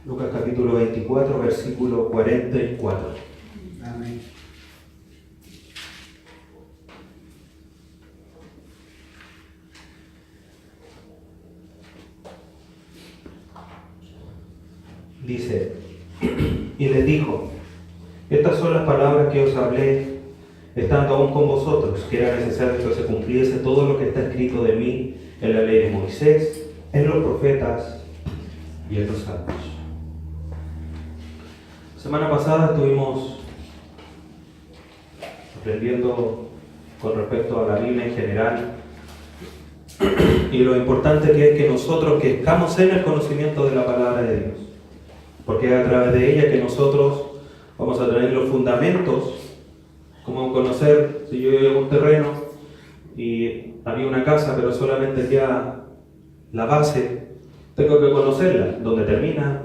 Lucas capítulo 24, versículo 44. Amén. Dice, y les dijo, estas son las palabras que os hablé, estando aún con vosotros, que era necesario que se cumpliese todo lo que está escrito de mí en la ley de Moisés, en los profetas y en los salmos. Semana pasada estuvimos aprendiendo con respecto a la Biblia en general y lo importante que es que nosotros que estamos en el conocimiento de la palabra de Dios, porque es a través de ella que nosotros vamos a tener los fundamentos, como conocer, si yo vivo en un terreno y había una casa pero solamente queda la base, tengo que conocerla, dónde termina,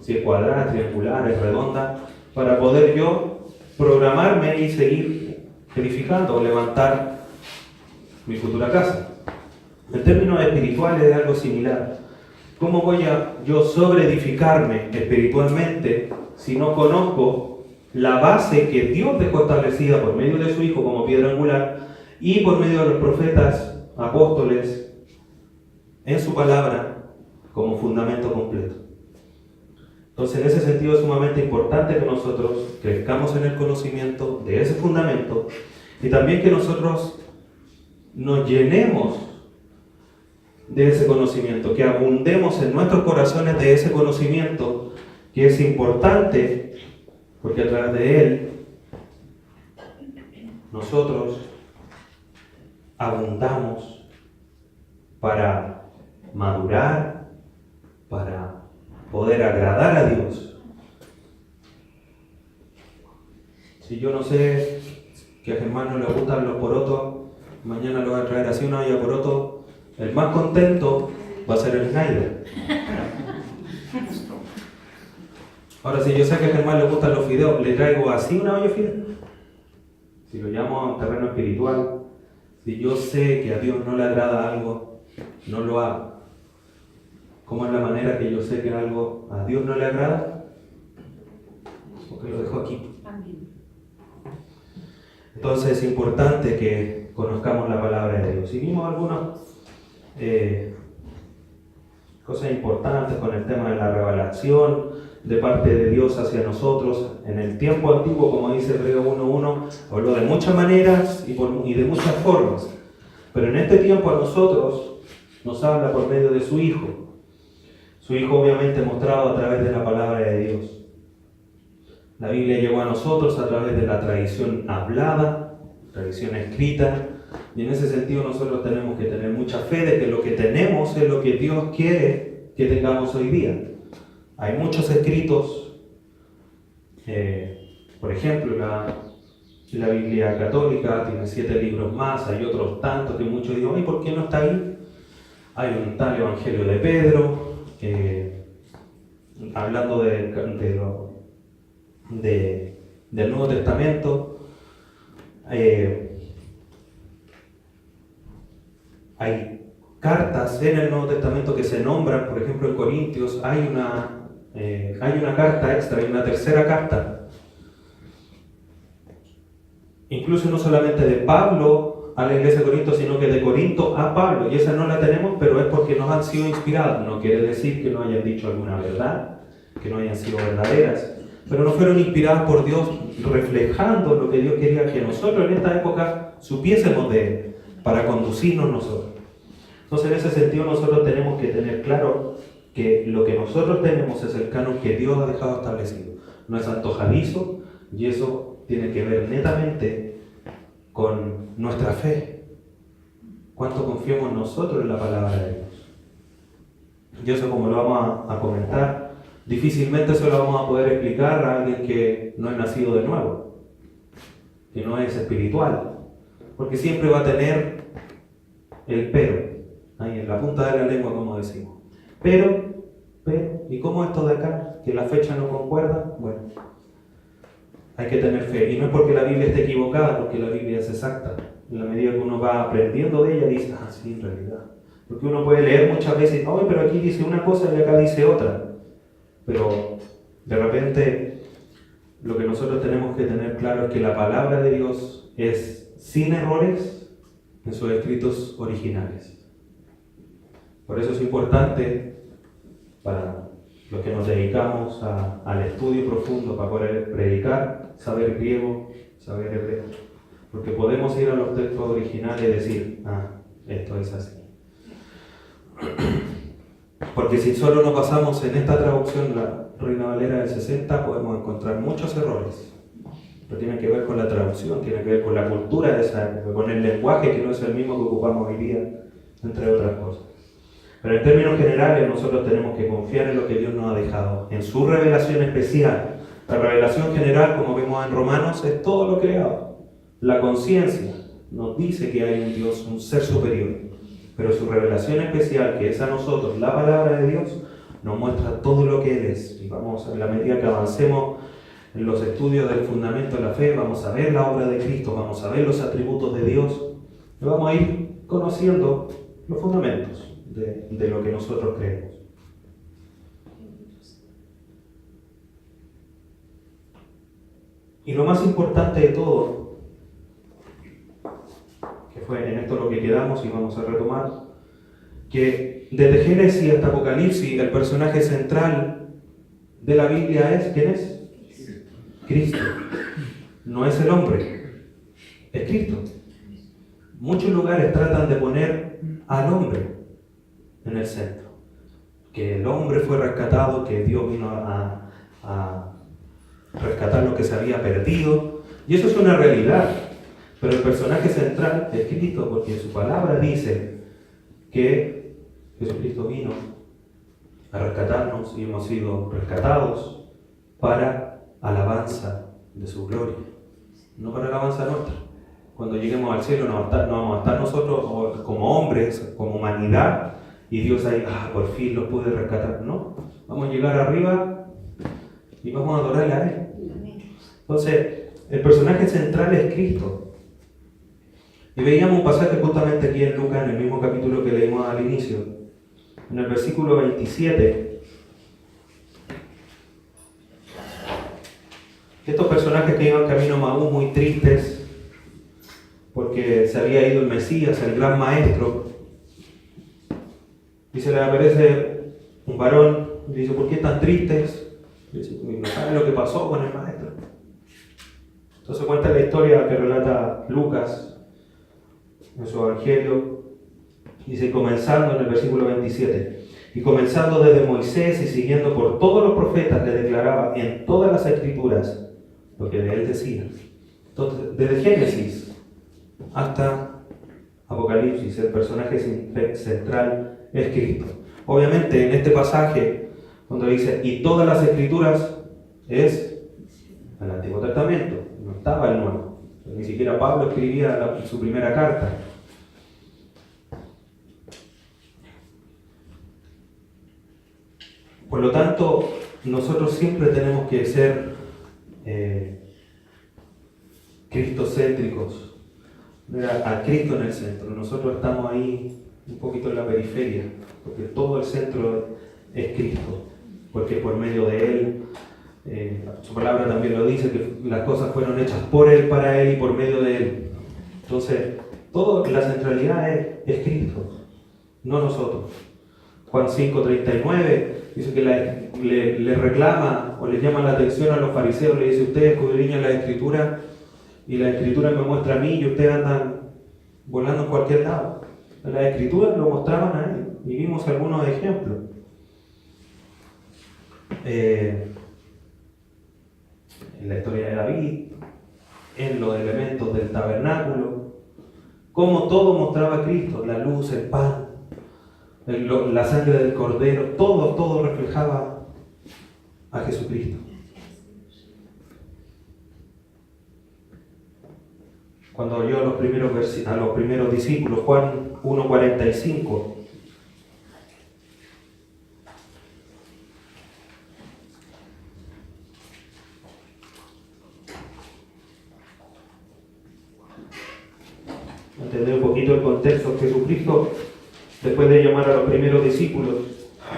si es cuadrada, triangular, es redonda, para poder yo programarme y seguir edificando o levantar mi futura casa. En términos espirituales es algo similar. ¿Cómo voy a yo sobreedificarme espiritualmente si no conozco la base que Dios dejó establecida por medio de su Hijo como piedra angular y por medio de los profetas, apóstoles, en su palabra como fundamento completo? Entonces, en ese sentido es sumamente importante que nosotros crezcamos en el conocimiento de ese fundamento y también que nosotros nos llenemos de ese conocimiento, que abundemos en nuestros corazones de ese conocimiento que es importante, porque a través de él nosotros abundamos para madurar, para poder agradar a Dios. Si yo no sé que a Germán no le gustan los porotos, mañana lo voy a traer así una olla de poroto, el más contento va a ser el Snyder. Ahora, si yo sé que a Germán le gustan los fideos, le traigo así una olla de fideos. Si lo llamo a un terreno espiritual, si yo sé que a Dios no le agrada algo, no lo hago. ¿Cómo es la manera que yo sé que algo a Dios no le agrada? Porque lo dejo aquí. Entonces es importante que conozcamos la palabra de Dios. Y vimos algunas cosas importantes con el tema de la revelación de parte de Dios hacia nosotros. En el tiempo antiguo, como dice Hebreo 1:1, habló de muchas maneras y de muchas formas. Pero en este tiempo a nosotros nos habla por medio de su Hijo. Su Hijo obviamente mostrado a través de la palabra de Dios. La Biblia llegó a nosotros a través de la tradición hablada, tradición escrita, y en ese sentido nosotros tenemos que tener mucha fe de que lo que tenemos es lo que Dios quiere que tengamos hoy día. Hay muchos escritos, por ejemplo, la Biblia católica tiene 7 libros más, hay otros tantos que muchos dicen, ¿y por qué no está ahí? Hay un tal Evangelio de Pedro, hablando del Nuevo Testamento. Hay cartas en el Nuevo Testamento que se nombran, por ejemplo en Corintios hay una carta extra, hay una tercera carta, incluso no solamente de Pablo a la iglesia de Corinto, sino que de Corinto a Pablo, y esa no la tenemos, pero es porque nos han sido inspiradas. No quiere decir que no hayan dicho alguna verdad, que no hayan sido verdaderas, pero no fueron inspiradas por Dios, reflejando lo que Dios quería que nosotros en esta época supiésemos de Él, para conducirnos nosotros. Entonces en ese sentido nosotros tenemos que tener claro que lo que nosotros tenemos es el canon que Dios ha dejado establecido. No es antojadizo, y eso tiene que ver netamente con nuestra fe. ¿Cuánto confiamos nosotros en la palabra de Dios? Y eso, como lo vamos a comentar, difícilmente se lo vamos a poder explicar a alguien que no es nacido de nuevo, que no es espiritual, porque siempre va a tener el pero, ahí en la punta de la lengua, como decimos. Pero, ¿y cómo esto de acá? Que la fecha no concuerda. Bueno, hay que tener fe. Y no es porque la Biblia esté equivocada, porque la Biblia es exacta. En la medida que uno va aprendiendo de ella, dice, sí, en realidad. Porque uno puede leer muchas veces, pero aquí dice una cosa y acá dice otra. pero de repente lo que nosotros tenemos que tener claro es que la palabra de Dios es sin errores en sus escritos originales. Por eso es importante para los que nos dedicamos al estudio profundo para poder predicar, saber griego, saber hebreo. Porque podemos ir a los textos originales y decir, esto es así. Porque si solo nos basamos en esta traducción, la Reina Valera del 60, podemos encontrar muchos errores. Pero tiene que ver con la traducción, tiene que ver con la cultura de esa época, con el lenguaje que no es el mismo que ocupamos hoy día, entre otras cosas. Pero en términos generales nosotros tenemos que confiar en lo que Dios nos ha dejado, en su revelación especial. La revelación general, como vemos en Romanos, es todo lo creado. La conciencia nos dice que hay un Dios, un ser superior. Pero su revelación especial, que es a nosotros, la palabra de Dios, nos muestra todo lo que Él es. Y vamos, a la medida que avancemos en los estudios del fundamento de la fe, vamos a ver la obra de Cristo, vamos a ver los atributos de Dios, y vamos a ir conociendo los fundamentos de lo que nosotros creemos. Y lo más importante de todo, que fue en esto lo que quedamos y vamos a retomar, que desde Génesis hasta Apocalipsis el personaje central de la Biblia es, ¿quién es? Cristo. No es el hombre, es Cristo. Muchos lugares tratan de poner al hombre en el centro, que el hombre fue rescatado, que Dios vino a rescatar lo que se había perdido, y eso es una realidad, pero el personaje central es Cristo, porque su palabra dice que Jesucristo vino a rescatarnos y hemos sido rescatados para alabanza de su gloria, no para alabanza nuestra. Cuando lleguemos al cielo no vamos a estar nosotros como hombres, como humanidad, y Dios ahí, por fin lo pude rescatar. No, vamos a llegar arriba y vamos a adorarle a Él. Entonces, el personaje central es Cristo. Y veíamos un pasaje justamente aquí en Lucas, en el mismo capítulo que leímos al inicio, en el versículo 27. Estos personajes que iban camino a Maús muy tristes, porque se había ido el Mesías, el gran maestro, y se le aparece un varón y dice, ¿por qué están tristes? Y dice, no saben lo que pasó con el maestro. Entonces cuenta la historia que relata Lucas en su evangelio. Dice, comenzando en el versículo 27, y comenzando desde Moisés y siguiendo por todos los profetas, le declaraba en todas las escrituras lo que de él decía. Entonces, desde Génesis hasta Apocalipsis, el personaje central es Cristo. Obviamente en este pasaje, cuando dice, y todas las escrituras, es el Antiguo Testamento, no estaba el Nuevo. Ni siquiera Pablo escribía su primera carta. Por lo tanto, nosotros siempre tenemos que ser cristocéntricos, a Cristo en el centro. Nosotros estamos ahí un poquito en la periferia, porque todo el centro es Cristo, porque por medio de Él, su palabra también lo dice, que las cosas fueron hechas por Él, para Él y por medio de Él. Entonces, toda la centralidad es Cristo, no nosotros. Juan 5:39 dice que le reclama o le llama la atención a los fariseos, le dice, ustedes escudriñan la Escritura y la Escritura me muestra a mí y ustedes andan volando en cualquier lado. Las Escrituras lo mostraban a él y vimos algunos ejemplos. En la historia de David, en los elementos del tabernáculo, como todo mostraba a Cristo, la luz, el pan, la sangre del cordero, todo reflejaba a Jesucristo. Cuando oyó a los primeros discípulos, Juan 1:45, entender un poquito el contexto. Jesucristo, después de llamar a los primeros discípulos,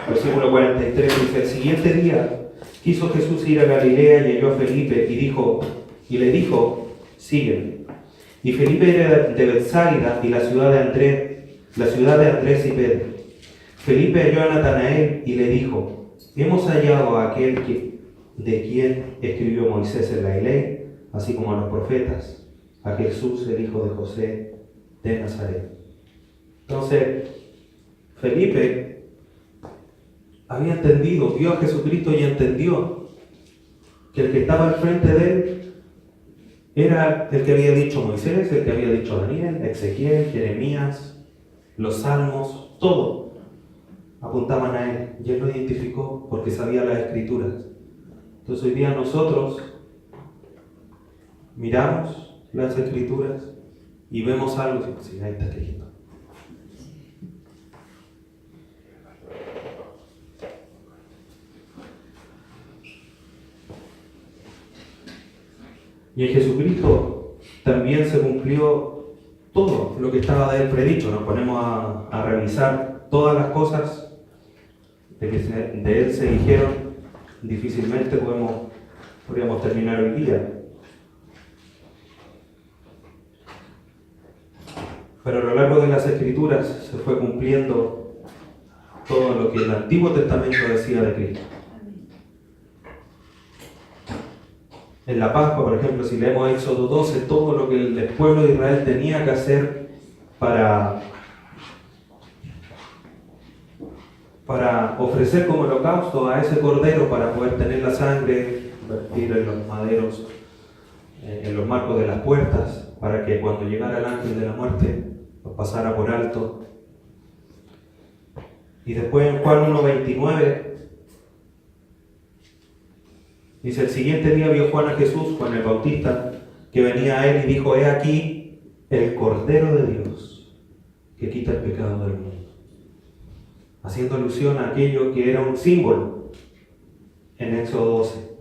versículo 43 dice, el siguiente día Quiso Jesús ir a Galilea y halló a Felipe y le dijo, sígueme. Y Felipe era de Bethsaida y la ciudad de Andrés y Pedro. Felipe halló a Natanael y le dijo, hemos hallado a aquel de quien escribió Moisés en la ley, así como a los profetas, a Jesús, el hijo de José de Nazaret. Entonces, Felipe había entendido, vio a Jesucristo y entendió que el que estaba al frente de él era el que había dicho Moisés, el que había dicho Daniel, Ezequiel, Jeremías, los salmos, todo apuntaban a él. Y él lo identificó porque sabía las escrituras. Entonces hoy día nosotros miramos las escrituras y vemos algo y decimos, sí, ahí está escrito. Y en Jesucristo también se cumplió todo lo que estaba de él predicho. Nos ponemos a revisar todas las cosas de él se dijeron, difícilmente podríamos terminar el día. Pero a lo largo de las Escrituras se fue cumpliendo todo lo que el Antiguo Testamento decía de Cristo. En la Pascua, por ejemplo, si leemos Éxodo 12, todo lo que el pueblo de Israel tenía que hacer para ofrecer como holocausto a ese cordero, para poder tener la sangre, vertir en los maderos, en los marcos de las puertas, para que cuando llegara el ángel de la muerte los pasara por alto. Y después en Juan 1:29 dice, el siguiente día vio Juan a Jesús, Juan el Bautista, que venía a él y dijo, he aquí el Cordero de Dios que quita el pecado del mundo. Haciendo alusión a aquello que era un símbolo en Éxodo 12.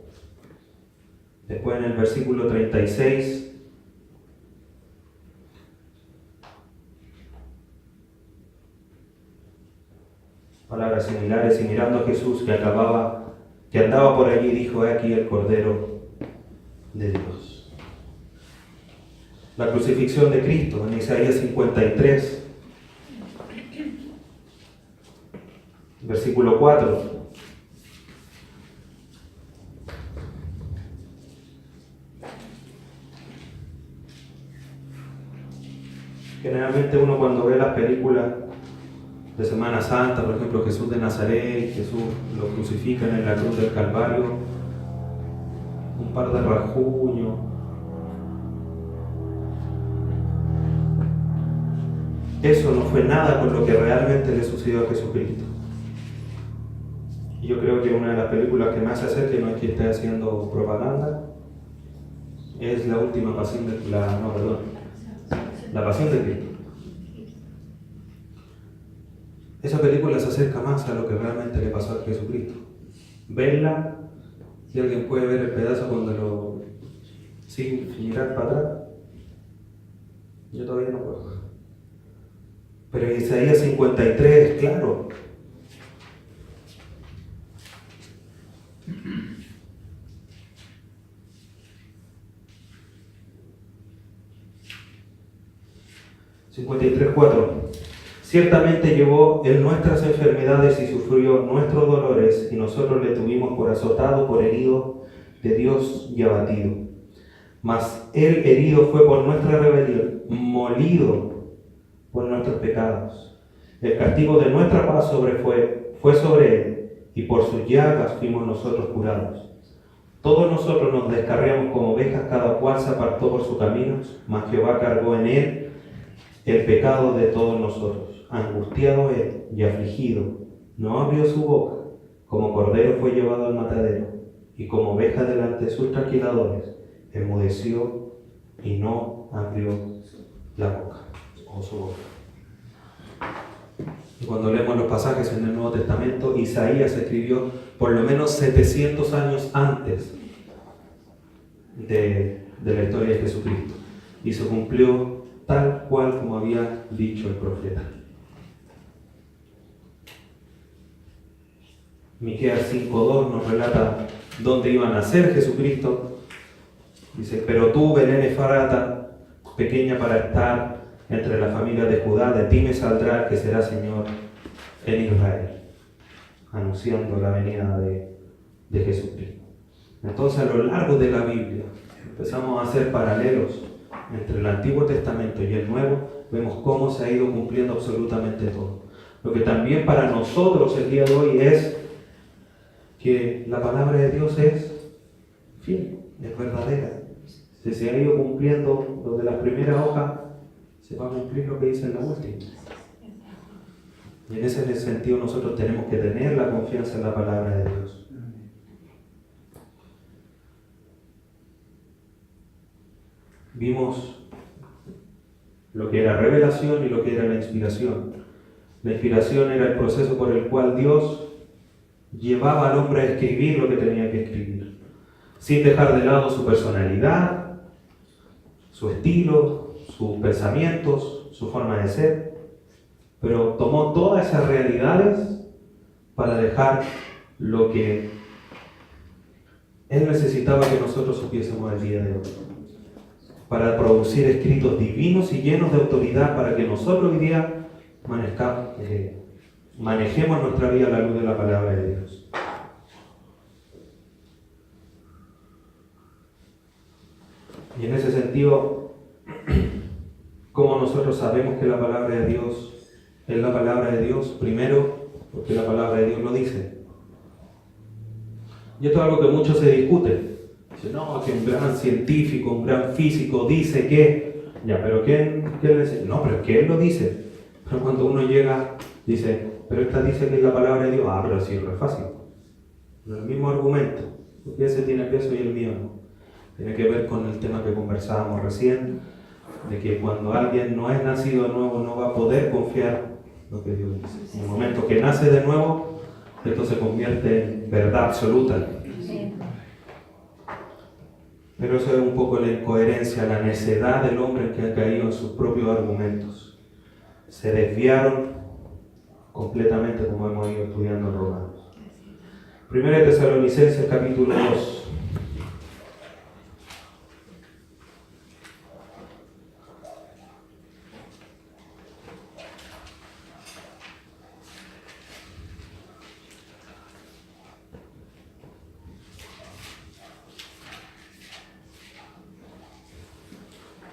Después en el versículo 36, palabras similares, y mirando a Jesús que andaba por allí, dijo, he aquí el Cordero de Dios. La crucifixión de Cristo en Isaías 53, versículo 4. Generalmente uno cuando ve las películas de Semana Santa, por ejemplo Jesús de Nazaret, Jesús lo crucifican en la cruz del Calvario, un par de rasguños, eso no fue nada con lo que realmente le sucedió a Jesucristo. Y yo creo que una de las películas que me hace hacer, que no es que esté haciendo propaganda, es La Última Pasión La Pasión de Cristo. Esa película se acerca más a lo que realmente le pasó a Jesucristo. Verla, si alguien puede ver el pedazo sin mirar para atrás, yo todavía no puedo. Pero en Isaías 53 es claro. Ciertamente llevó él nuestras enfermedades y sufrió nuestros dolores, y nosotros le tuvimos por azotado, por herido de Dios y abatido. Mas él herido fue por nuestra rebelión, molido por nuestros pecados. El castigo de nuestra paz fue sobre él, y por sus llagas fuimos nosotros curados. Todos nosotros nos descarriamos como ovejas, cada cual se apartó por sus caminos, mas Jehová cargó en él el pecado de todos nosotros. Angustiado él y afligido, no abrió su boca, como cordero fue llevado al matadero, y como oveja delante de sus trasquiladores, enmudeció y no abrió la boca, o su boca. Y cuando leemos los pasajes en el Nuevo Testamento, Isaías escribió por lo menos 700 años antes de la historia de Jesucristo, y se cumplió tal cual como había dicho el profeta. Miqueas 5:2 nos relata dónde iba a nacer Jesucristo. Dice, pero tú, Belén Efrata, pequeña para estar entre la familia de Judá, de ti me saldrá el que será Señor en Israel, anunciando la venida de Jesucristo. Entonces, a lo largo de la Biblia, empezamos a hacer paralelos entre el Antiguo Testamento y el Nuevo, vemos cómo se ha ido cumpliendo absolutamente todo. Lo que también para nosotros el día de hoy es que la palabra de Dios es fiel, es verdadera. Si se ha ido cumpliendo lo de la primera hoja, se va a cumplir lo que dice en la última. Y en ese sentido nosotros tenemos que tener la confianza en la palabra de Dios. Vimos lo que era revelación y lo que era la inspiración. La inspiración era el proceso por el cual Dios llevaba al hombre a escribir lo que tenía que escribir, sin dejar de lado su personalidad, su estilo, sus pensamientos, su forma de ser, pero tomó todas esas realidades para dejar lo que Él necesitaba que nosotros supiésemos el día de hoy, para producir escritos divinos y llenos de autoridad para que nosotros hoy día manejemos nuestra vida a la luz de la palabra de Dios. Y en ese sentido, ¿cómo nosotros sabemos que la palabra de Dios es la palabra de Dios? Primero, porque la palabra de Dios lo dice. Y esto es algo que mucho se discute. Dice, no, que un gran científico, un gran físico dice que... Ya, pero ¿quién le dice? No, pero es que él lo dice. Pero cuando uno llega, dice, pero esta dice que es la palabra de Dios. Ah, pero sí, es fácil. Pero el mismo argumento. Porque ese tiene peso y el mío no. Tiene que ver con el tema que conversábamos recién, de que cuando alguien no es nacido de nuevo no va a poder confiar en lo que Dios dice. En el momento que nace de nuevo, esto se convierte en verdad absoluta. Pero eso es un poco la incoherencia, la necedad del hombre que ha caído en sus propios argumentos. Se desviaron completamente, como hemos ido estudiando en Romanos. 1 Tesalonicenses capítulo 2.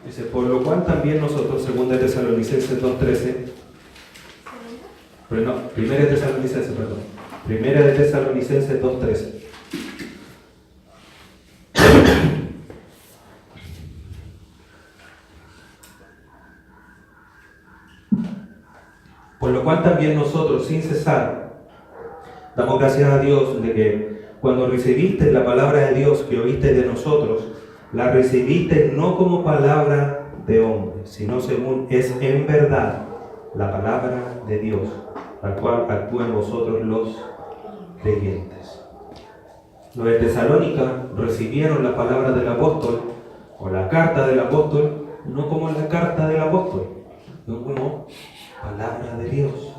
Dice, por lo cual también nosotros, 2 Tesalonicenses 2.13, pero no, 1 Tesalonicenses 2.13. Por lo cual también nosotros, sin cesar, damos gracias a Dios de que cuando recibiste la palabra de Dios que oíste de nosotros, la recibiste no como palabra de hombre, sino según es en verdad la palabra de Dios, la cual actúa en vosotros los creyentes. Los de Tesalónica recibieron la palabra del apóstol, o la carta del apóstol, no como la carta del apóstol, sino como palabra de Dios.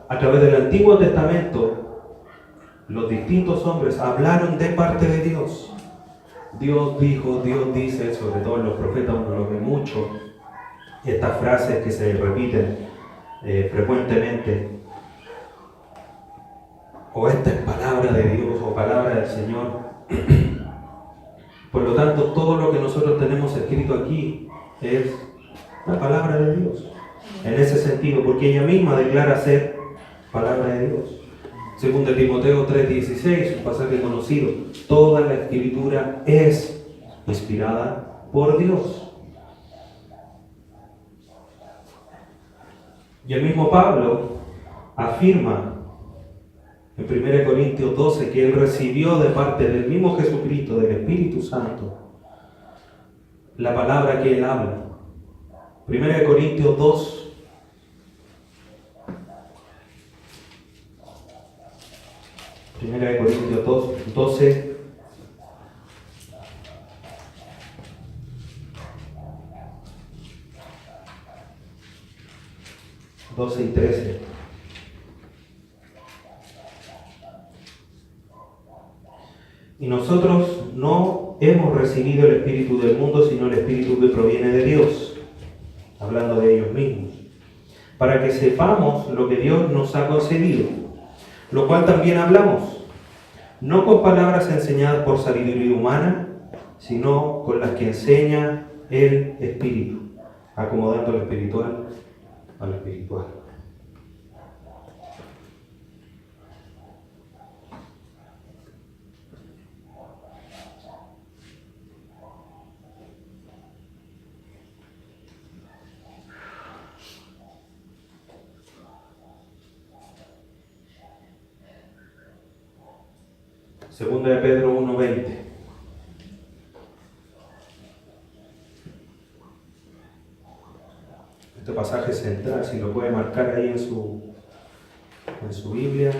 A través del Antiguo Testamento, los distintos hombres hablaron de parte de Dios. Dios dijo, Dios dice, sobre todo en los profetas uno lo ve mucho, estas frases que se repiten frecuentemente, o esta es palabra de Dios o palabra del Señor. Por lo tanto, todo lo que nosotros tenemos escrito aquí es la palabra de Dios, en ese sentido, porque ella misma declara ser palabra de Dios. Según de Timoteo 3:16, un pasaje conocido, toda la escritura es inspirada por Dios. Y el mismo Pablo afirma en 1 Corintios 12 que él recibió de parte del mismo Jesucristo, del Espíritu Santo, la palabra que él habla. 1 Corintios 2. 1 Corintios 2, 12. Y 13. Y nosotros no hemos recibido el espíritu del mundo, sino el espíritu que proviene de Dios, hablando de ellos mismos, para que sepamos lo que Dios nos ha concedido, lo cual también hablamos, no con palabras enseñadas por sabiduría humana, sino con las que enseña el Espíritu, acomodando lo espiritual a lo espiritual. Segunda de Pedro 1:20. Este pasaje central, si lo puede marcar ahí en su Biblia.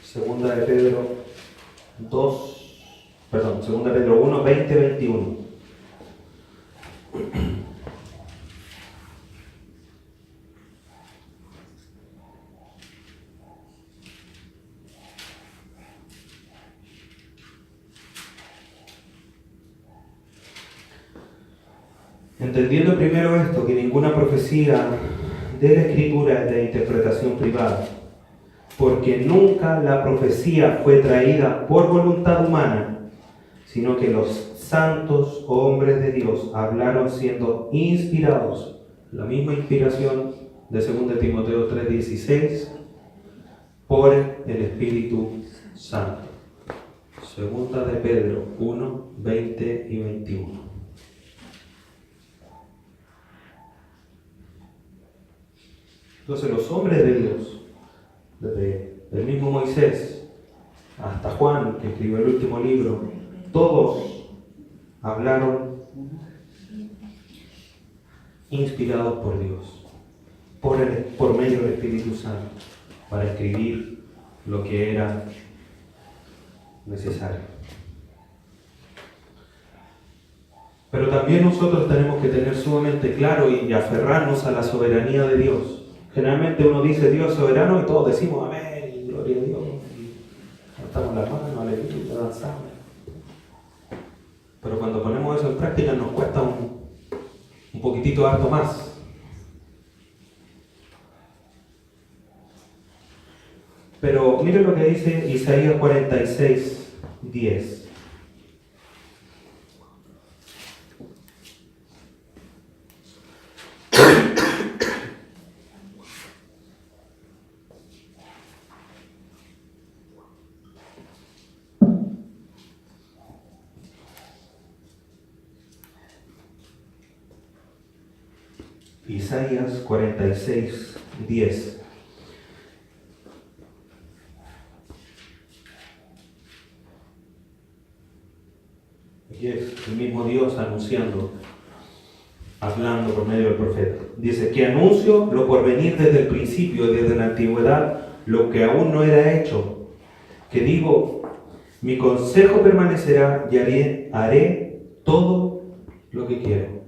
Segunda de Pedro 1, 20, 21. Entendiendo primero esto, que ninguna profecía de la Escritura es de interpretación privada, porque nunca la profecía fue traída por voluntad humana, sino que los santos hombres de Dios hablaron siendo inspirados, la misma inspiración de 2 Timoteo 3:16, por el Espíritu Santo. Segunda de Pedro 1, 20 y 21. Entonces los hombres de Dios, desde el mismo Moisés hasta Juan, que escribió el último libro, todos hablaron inspirados por Dios, por medio del Espíritu Santo, para escribir lo que era necesario. Pero también nosotros tenemos que tener sumamente claro y aferrarnos a la soberanía de Dios. Generalmente uno dice Dios soberano y todos decimos amén y gloria a Dios. Y levantamos las manos, aleluya, danzamos. Pero cuando ponemos eso en práctica nos cuesta un poquitito harto más. Pero miren lo que dice Isaías 46, 10. Isaías 46, 10. Aquí es el mismo Dios anunciando, hablando por medio del profeta. Dice, que anuncio lo por venir desde el principio, desde la antigüedad, lo que aún no era hecho. Que digo, mi consejo permanecerá y haré todo lo que quiero.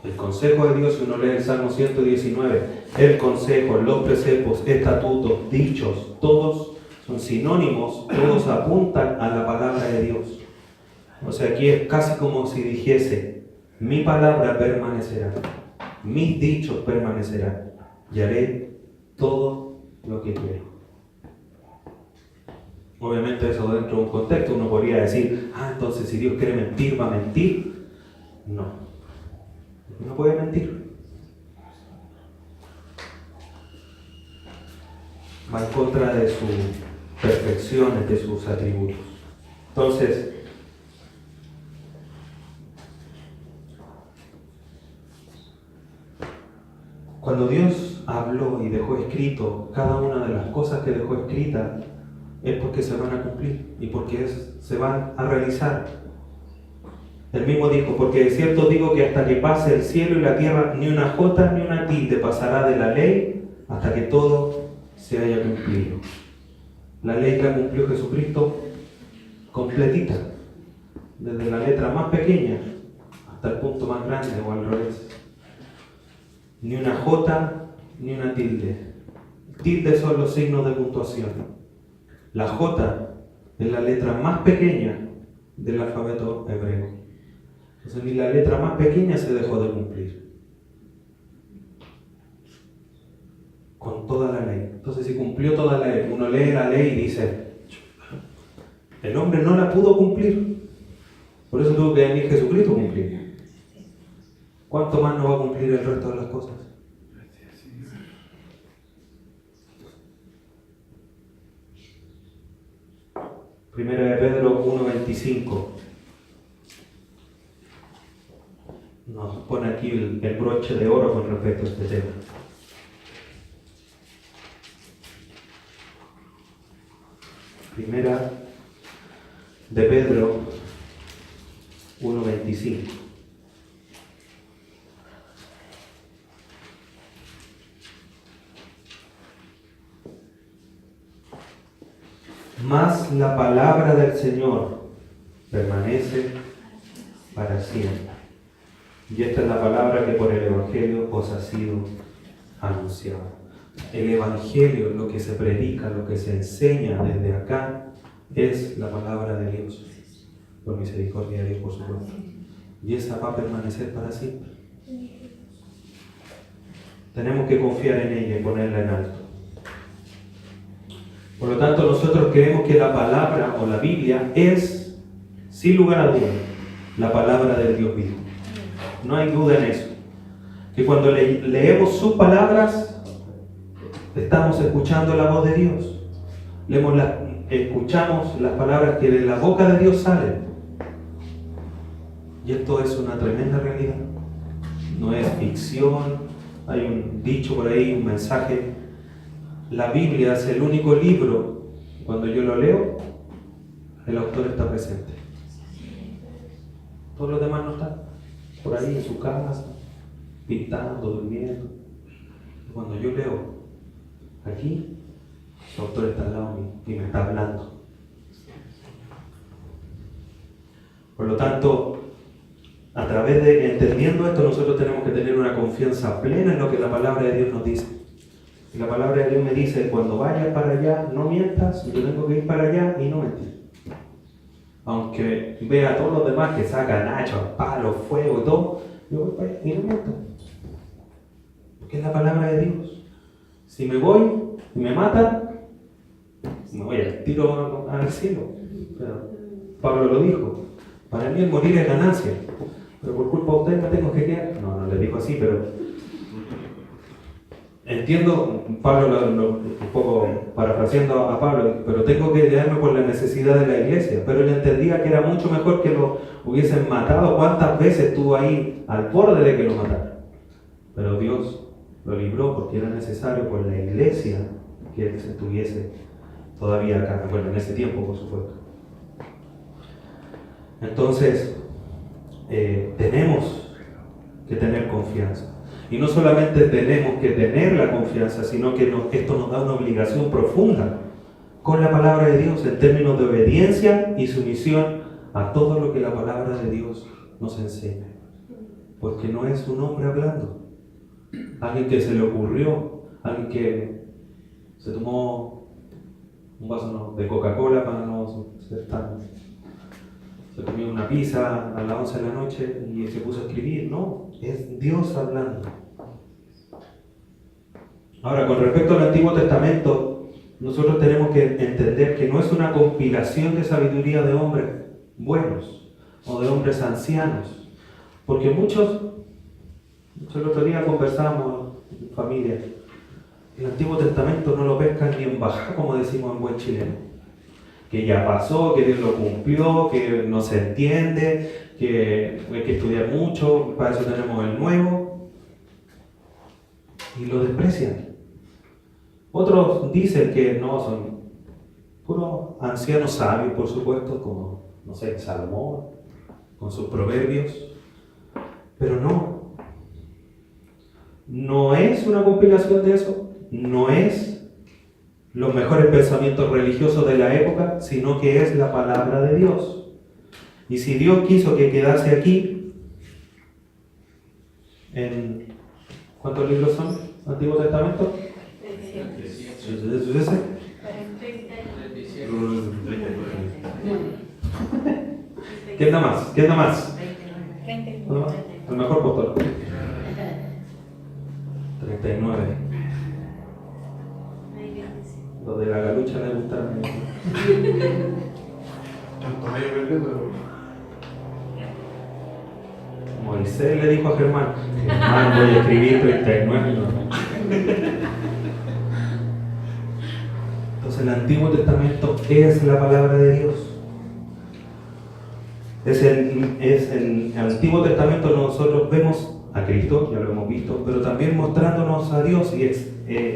El consejo de Dios, si uno lee el Salmo 119, el consejo, los preceptos, estatutos, dichos, todos son sinónimos, todos apuntan a la palabra de Dios. O sea, aquí es casi como si dijese, mi palabra permanecerá, mis dichos permanecerán, y haré todo lo que quiero. Obviamente eso dentro de un contexto, uno podría decir, entonces si Dios quiere mentir, ¿va a mentir? No. No puede mentir. Va en contra de sus perfecciones, de sus atributos. Entonces, cuando Dios habló y dejó escrito cada una de las cosas que dejó escritas, es porque se van a cumplir y porque se van a realizar. Él mismo dijo, porque de cierto digo que hasta que pase el cielo y la tierra, ni una jota ni una tilde pasará de la ley hasta que todo se haya cumplido. La ley la cumplió Jesucristo completita, desde la letra más pequeña hasta el punto más grande o al revés. Ni una jota ni una tilde. tildes son los signos de puntuación. La J es la letra más pequeña del alfabeto hebreo. Entonces ni la letra más pequeña se dejó de cumplir. Con toda la ley. Entonces si cumplió toda la ley, uno lee la ley y dice, el hombre no la pudo cumplir. Por eso tuvo que venir Jesucristo a cumplir. ¿Cuánto más no va a cumplir el resto de las cosas? Primera de Pedro 1:25. Nos pone aquí el broche de oro con respecto a este tema. Primera de Pedro 1:25. Mas la palabra del Señor permanece para siempre. Y esta es la palabra que por el Evangelio os ha sido anunciada. El Evangelio, lo que se predica, lo que se enseña desde acá, es la palabra de Dios. Por misericordia de Dios, por supuesto. Y esa va a permanecer para siempre. Tenemos que confiar en ella y ponerla en alto. Por lo tanto, nosotros creemos que la palabra o la Biblia es, sin lugar a duda, la palabra del Dios vivo. No hay duda en eso. Que cuando leemos sus palabras, estamos escuchando la voz de Dios. Escuchamos las palabras que de la boca de Dios salen. Y esto es una tremenda realidad. No es ficción, hay un dicho por ahí, un mensaje. La Biblia es el único libro, cuando yo lo leo, el autor está presente. Todos los demás no están. Por ahí en su casa, pintando, durmiendo. Cuando yo leo aquí, el autor está al lado mío y me está hablando. Por lo tanto, a través de entendiendo esto, nosotros tenemos que tener una confianza plena en lo que la palabra de Dios nos dice. Y la palabra de Dios me dice, cuando vayas para allá, no mientas, yo tengo que ir para allá y no mentir. Aunque vea a todos los demás que sacan hachas, palos, fuego y todo, yo voy para allá y no miento. Porque es la palabra de Dios. Si me voy y me matan, me voy al tiro al cielo. Pero Pablo lo dijo, para mí el morir es ganancia, pero por culpa de ustedes me tengo que quedar. No le dijo así, pero entiendo, Pablo un poco parafraseando a Pablo, pero tengo que quedarme por la necesidad de la iglesia. Pero él entendía que era mucho mejor que lo hubiesen matado. ¿Cuántas veces estuvo ahí al borde de que lo mataran? Pero Dios lo libró porque era necesario por la iglesia que él se estuviese todavía acá. Bueno, en ese tiempo, por supuesto. Entonces, tenemos que tener confianza. Y no solamente tenemos que tener la confianza, sino que esto nos da una obligación profunda con la palabra de Dios en términos de obediencia y sumisión a todo lo que la palabra de Dios nos enseña. Porque no es un hombre hablando, alguien que se le ocurrió, alguien que se tomó un vaso de Coca-Cola para no ser tan... Se comió una pizza a las 11 de la noche y se puso a escribir. No, es Dios hablando. Ahora, con respecto al Antiguo Testamento, nosotros tenemos que entender que no es una compilación de sabiduría de hombres buenos o de hombres ancianos. Porque muchos el otro día conversamos en familia, el Antiguo Testamento no lo pescan ni en baja, como decimos en buen chileno. Que ya pasó, que Dios lo cumplió, que no se entiende, que hay que estudiar mucho, para eso tenemos el nuevo. Y lo desprecian. Otros dicen que no, son puros ancianos sabios, por supuesto, como, no sé, Salomón, con sus proverbios. Pero no es una compilación de eso, no es los mejores pensamientos religiosos de la época, sino que es la palabra de Dios. Y si Dios quiso que quedase aquí, ¿cuántos libros son? ¿Antiguo Testamento? ¿Quién da más? ¿Quién da más? ¿No? El mejor postor. 39. Lo de la galucha le gusta. Moisés le dijo a Germán, Germán, voy a escribir 39. Entonces el Antiguo Testamento es la palabra de Dios. Es el Antiguo Testamento nosotros vemos a Cristo, ya lo hemos visto, pero también mostrándonos a Dios, y es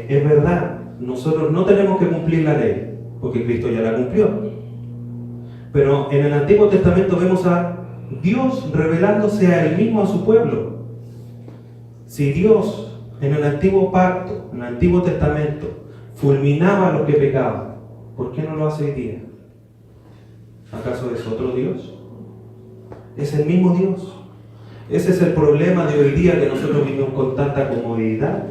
verdad, nosotros no tenemos que cumplir la ley, porque Cristo ya la cumplió. Pero en el Antiguo Testamento vemos a Dios revelándose a Él mismo, a su pueblo. Si Dios en el Antiguo Pacto, en el Antiguo Testamento, fulminaba a los que pecaban, ¿por qué no lo hace hoy día? ¿Acaso es otro Dios? Es el mismo Dios. Ese es el problema de hoy día, que nosotros vivimos con tanta comodidad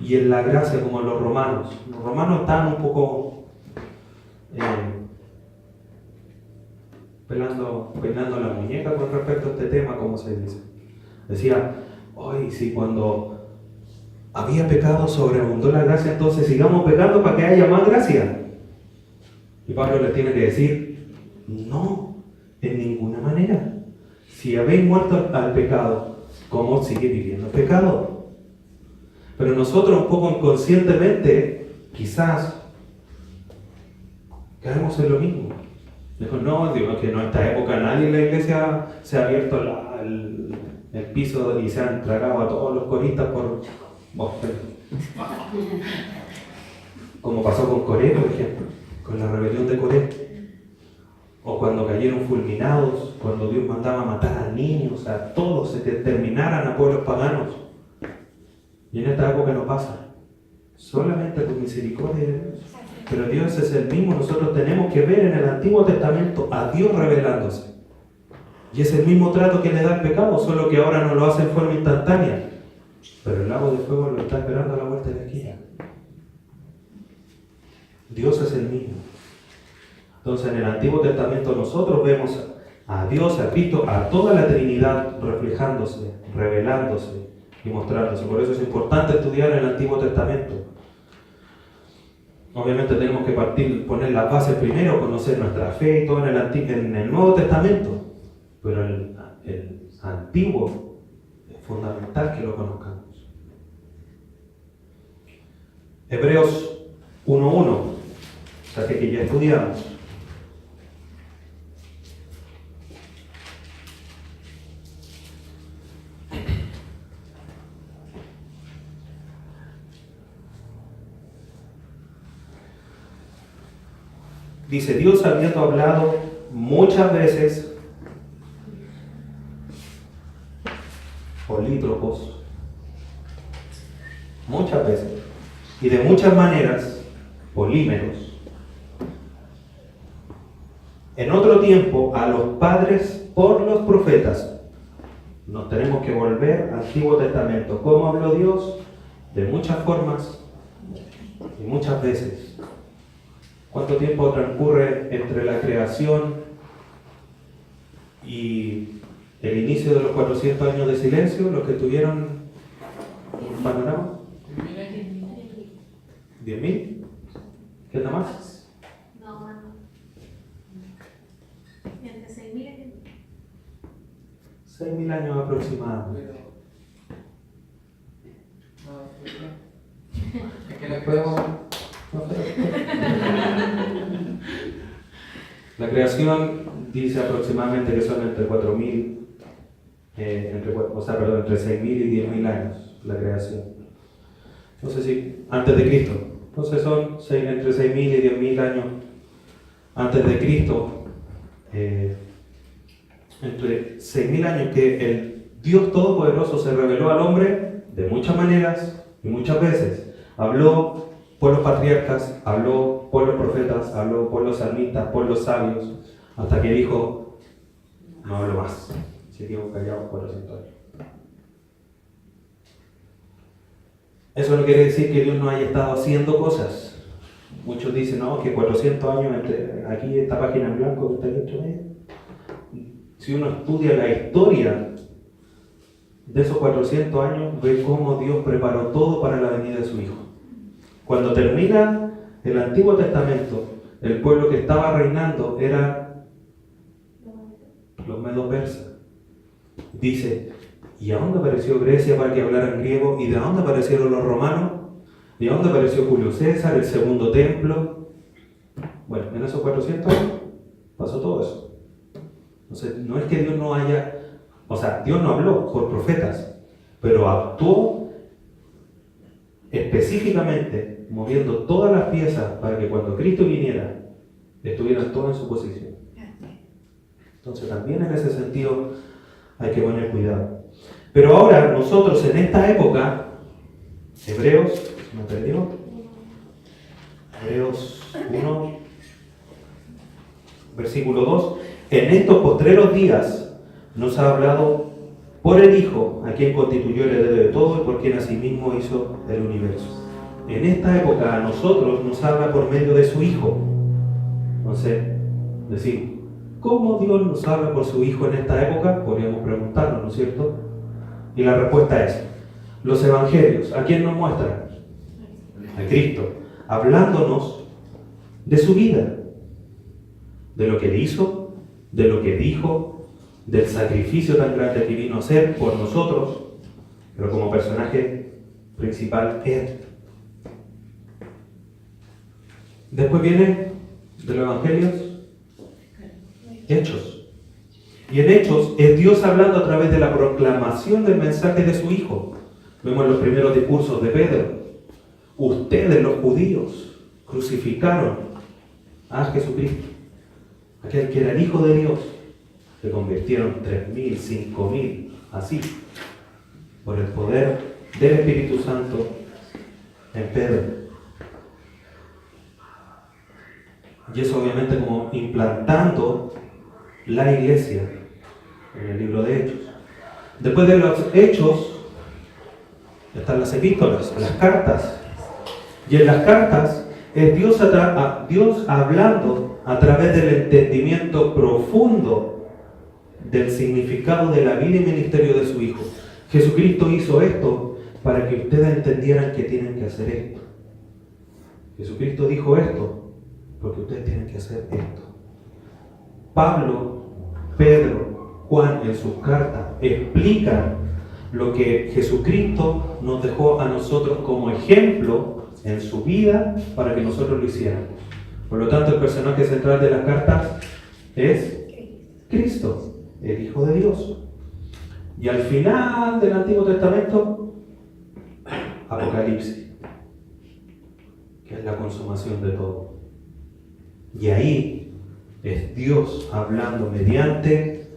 y en la gracia como los romanos. Los romanos están un poco peinando la muñeca con respecto a este tema, como se dice. Decía, hoy sí, cuando había pecado sobreabundó la gracia, entonces sigamos pecando para que haya más gracia. Y Pablo le tiene que decir, no, en ninguna manera. Si habéis muerto al pecado, ¿cómo sigue viviendo el pecado? Pero nosotros un poco inconscientemente, quizás, caemos en lo mismo. Dijo, no, digo, que en esta época nadie en la iglesia se ha abierto el piso y se han tragado a todos los coristas por... como pasó con Coré, por ejemplo, con la rebelión de Coré. O cuando cayeron fulminados, cuando Dios mandaba matar a niños, a todos, se terminaran a pueblos paganos. Y en esta época no pasa. Solamente por misericordia de Dios. Pero Dios es el mismo. Nosotros tenemos que ver en el Antiguo Testamento a Dios revelándose. Y es el mismo trato que le da el pecado, solo que ahora no lo hace en forma instantánea. Pero el lago de fuego lo está esperando a la vuelta de la esquina. Dios es el mismo. Entonces en el Antiguo Testamento nosotros vemos a Dios, a Cristo, a toda la Trinidad reflejándose, revelándose y mostrándose. Por eso es importante estudiar el Antiguo Testamento. Obviamente tenemos que poner las bases primero, conocer nuestra fe y todo en el Nuevo Testamento. Pero el Antiguo es fundamental que lo conozcamos. Hebreos 1:1, o sea que ya estudiamos. Dice, Dios habiendo hablado muchas veces, polítropos, muchas veces, y de muchas maneras, polímeros, en otro tiempo a los padres por los profetas. Nos tenemos que volver al Antiguo Testamento. ¿Cómo habló Dios? De muchas formas y muchas veces. ¿Cuánto tiempo transcurre entre la creación y el inicio de los 400 años de silencio? Los que tuvieron un panorama. 10.000. ¿Qué nada más? No, entre 6.000 y 6.000 años aproximadamente. Es que no podemos. La creación dice aproximadamente que son entre 4.000, entre 6.000 y 10.000 años la creación. Entonces sí, antes de Cristo. Entonces son entre 6.000 y 10.000 años antes de Cristo. Entre 6.000 años que el Dios Todopoderoso se reveló al hombre de muchas maneras y muchas veces. Habló por los patriarcas, habló por los profetas, habló por los salmistas, por los sabios, hasta que dijo, no hablo más. Se quedó callado 400 años. Eso no quiere decir que Dios no haya estado haciendo cosas. Muchos dicen, no, que 400 años entre aquí esta página en blanco que está aquí entre medio. Si uno estudia la historia de esos 400 años, ve cómo Dios preparó todo para la venida de su Hijo. Cuando termina el Antiguo Testamento, el pueblo que estaba reinando era los medo-persas. Dice, ¿y a dónde apareció Grecia para que hablaran griego? ¿Y de dónde aparecieron los romanos? ¿Y a dónde apareció Julio César, el segundo templo? Bueno, en esos 400 años pasó todo eso. Entonces, no es que Dios no haya... O sea, Dios no habló por profetas, pero actuó específicamente moviendo todas las piezas para que cuando Cristo viniera, estuvieran todas en su posición. Entonces, también en ese sentido hay que poner cuidado. Pero ahora, nosotros en esta época, Hebreos, ¿me perdió? Hebreos 1, versículo 2. En estos postreros días nos ha hablado por el Hijo, a quien constituyó el heredero de todo y por quien asimismo hizo el universo. En esta época a nosotros nos habla por medio de su Hijo. Entonces, decimos, ¿cómo Dios nos habla por su Hijo en esta época? Podríamos preguntarnos, ¿no es cierto? Y la respuesta es, los evangelios, ¿a quién nos muestran? A Cristo, hablándonos de su vida, de lo que él hizo, de lo que dijo, del sacrificio tan grande que vino a hacer por nosotros, pero como personaje principal él. Después viene de los evangelios Hechos. Y en Hechos es Dios hablando a través de la proclamación del mensaje de su Hijo. Vemos los primeros discursos de Pedro. Ustedes, los judíos, crucificaron a Jesucristo, aquel que era el Hijo de Dios. Se convirtieron 3.000, 5.000, así, por el poder del Espíritu Santo en Pedro. Y eso obviamente como implantando la iglesia en el libro de Hechos. Después de los Hechos están las epístolas, las cartas. Y en las cartas es Dios hablando a través del entendimiento profundo del significado de la vida y ministerio de su Hijo. Jesucristo hizo esto para que ustedes entendieran que tienen que hacer esto. Jesucristo dijo esto porque ustedes tienen que hacer esto. Pablo, Pedro, Juan en sus cartas explican lo que Jesucristo nos dejó a nosotros como ejemplo en su vida para que nosotros lo hiciéramos. Por lo tanto, el personaje central de las cartas es Cristo, el Hijo de Dios. Y al final del Antiguo Testamento, Apocalipsis, que es la consumación de todo. Y ahí es Dios hablando mediante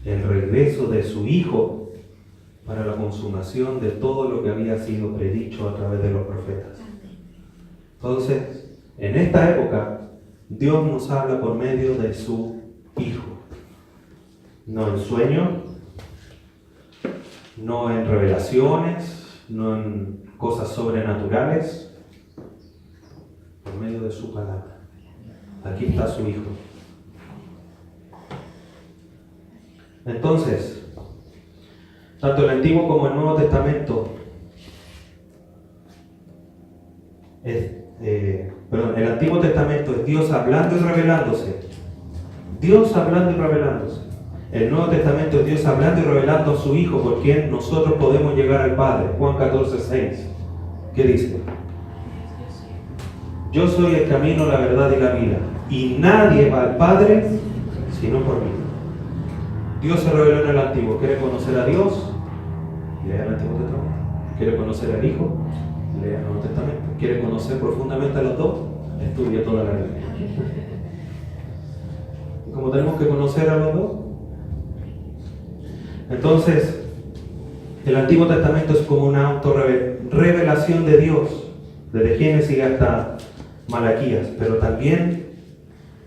el regreso de su Hijo para la consumación de todo lo que había sido predicho a través de los profetas. Entonces, en esta época, Dios nos habla por medio de su Hijo. No en sueños, no en revelaciones, no en cosas sobrenaturales, por medio de su palabra. Aquí está su Hijo. Entonces, tanto el Antiguo como el Nuevo Testamento, el Antiguo Testamento es Dios hablando y revelándose. Dios hablando y revelándose. El Nuevo Testamento es Dios hablando y revelando a su Hijo, por quien nosotros podemos llegar al Padre. Juan 14:6. ¿Qué dice? Yo soy el camino, la verdad y la vida, y nadie va al Padre sino por mí. Dios se reveló en el Antiguo. ¿Quiere conocer a Dios? Lea el Antiguo Testamento. ¿Quiere conocer al Hijo? Lea el Nuevo Testamento. ¿Quiere conocer profundamente a los dos? Estudia toda la Biblia. Y como tenemos que conocer a los dos, entonces el Antiguo Testamento es como una autorrevelación de Dios, desde Génesis hasta Malaquías, pero también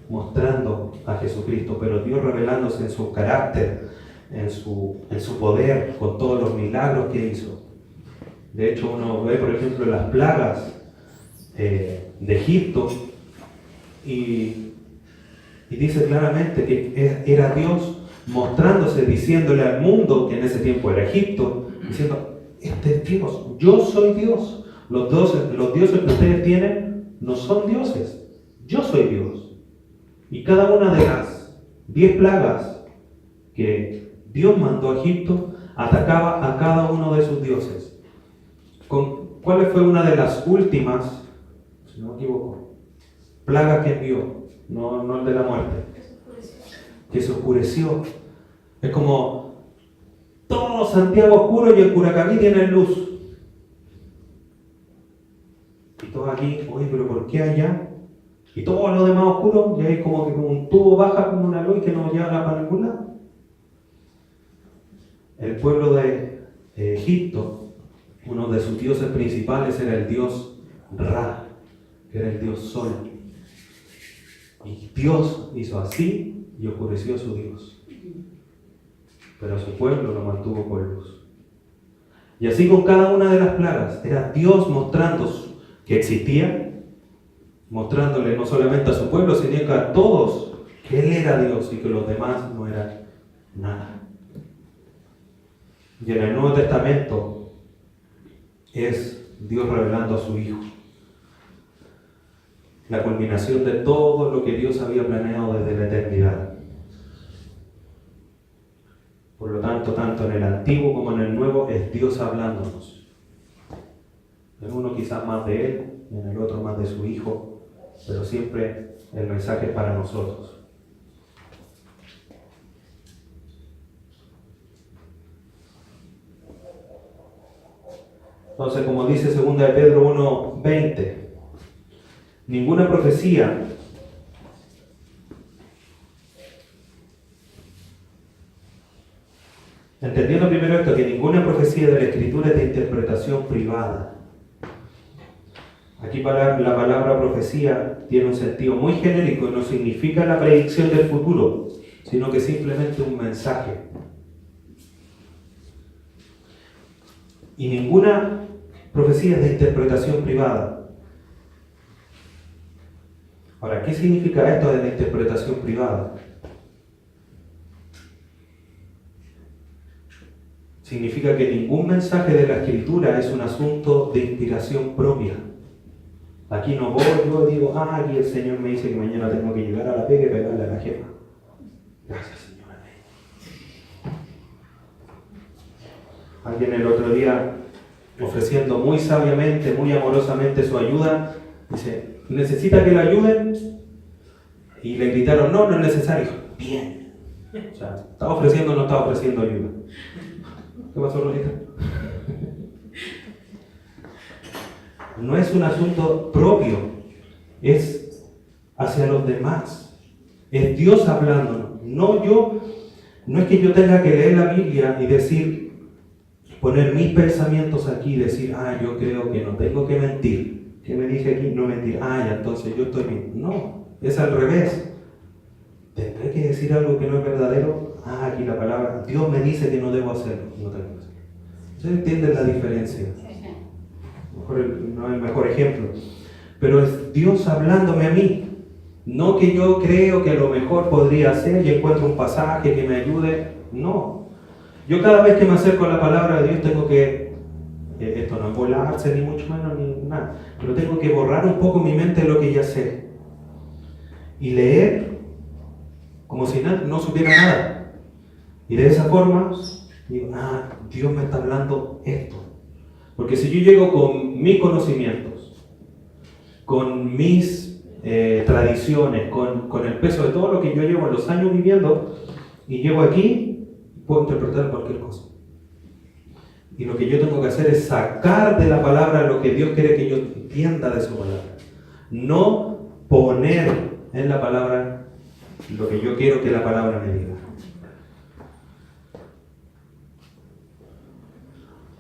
mostrando a Jesucristo, pero Dios revelándose en su carácter, en su poder, con todos los milagros que hizo. De hecho, uno ve, por ejemplo, las plagas de Egipto y dice claramente que era Dios mostrándose, diciéndole al mundo, que en ese tiempo era Egipto, diciendo, este es Dios, yo soy Dios. Los dioses que ustedes tienen no son dioses, yo soy Dios. Y cada una de las 10 plagas que Dios mandó a Egipto atacaba a cada uno de sus dioses. ¿Cuál fue una de las últimas, si no me equivoco, plagas que envió? No el de la muerte. Que se oscureció. Es como todo Santiago oscuro y el Curacaví tiene luz. Y todo aquí, oye, pero ¿por qué allá? Y todo lo demás oscuro, y hay como que un tubo baja como una luz que no lleva para ningún lado. El pueblo de Egipto, uno de sus dioses principales era el dios Ra, que era el dios sol. Y Dios hizo así y oscureció a su Dios. Pero a su pueblo lo mantuvo con luz. Y así con cada una de las plagas, era Dios mostrando que existía, mostrándole no solamente a su pueblo, sino que a todos que Él era Dios y que los demás no eran nada. Y en el Nuevo Testamento es Dios revelando a su Hijo. La culminación de todo lo que Dios había planeado desde la eternidad. Por lo tanto, tanto en el Antiguo como en el Nuevo es Dios hablándonos. En uno quizás más de Él, en el otro más de su Hijo, pero siempre el mensaje es para nosotros. Entonces, como dice 2 de Pedro 1:20, ninguna profecía entendiendo primero esto, que ninguna profecía de la Escritura es de interpretación privada. Aquí la palabra profecía tiene un sentido muy genérico y no significa la predicción del futuro, sino que simplemente un mensaje. Y ninguna profecía es de interpretación privada. Ahora, ¿qué significa esto de la interpretación privada? Significa que ningún mensaje de la Escritura es un asunto de inspiración propia. Aquí no voy, yo digo, aquí el Señor me dice que mañana tengo que llegar a la pega y pegarle a la jefa. Gracias, Señor. Alguien el otro día, ofreciendo muy sabiamente, muy amorosamente su ayuda, dice, ¿necesita que le ayuden? Y le gritaron, no es necesario. Bien. O sea, ¿estaba ofreciendo o no estaba ofreciendo ayuda? ¿Qué pasó, Rolita? No es un asunto propio, es hacia los demás. Es Dios hablándonos. No es que yo tenga que leer la Biblia y decir, poner mis pensamientos aquí y decir, yo creo que no tengo que mentir. ¿Qué me dije aquí? No mentir. Ya, entonces yo estoy bien. No, es al revés. ¿Tendré que decir algo que no es verdadero? Aquí la palabra, Dios me dice que no debo hacerlo. No tengo que hacerlo. ¿Ustedes entienden la diferencia? No es el mejor ejemplo. Pero es Dios hablándome a mí. No que yo creo que a lo mejor podría hacer y encuentro un pasaje que me ayude. No. Yo cada vez que me acerco a la palabra de Dios tengo que, esto no es volarse ni mucho menos ni nada, pero tengo que borrar un poco mi mente de lo que ya sé. Y leer como si no supiera nada. Y de esa forma digo, Dios me está hablando esto. Porque si yo llego con mis conocimientos, con mis tradiciones, con el peso de todo lo que yo llevo en los años viviendo, y llego aquí, puedo interpretar cualquier cosa. Y lo que yo tengo que hacer es sacar de la palabra lo que Dios quiere que yo entienda de su palabra. No poner en la palabra lo que yo quiero que la palabra me diga.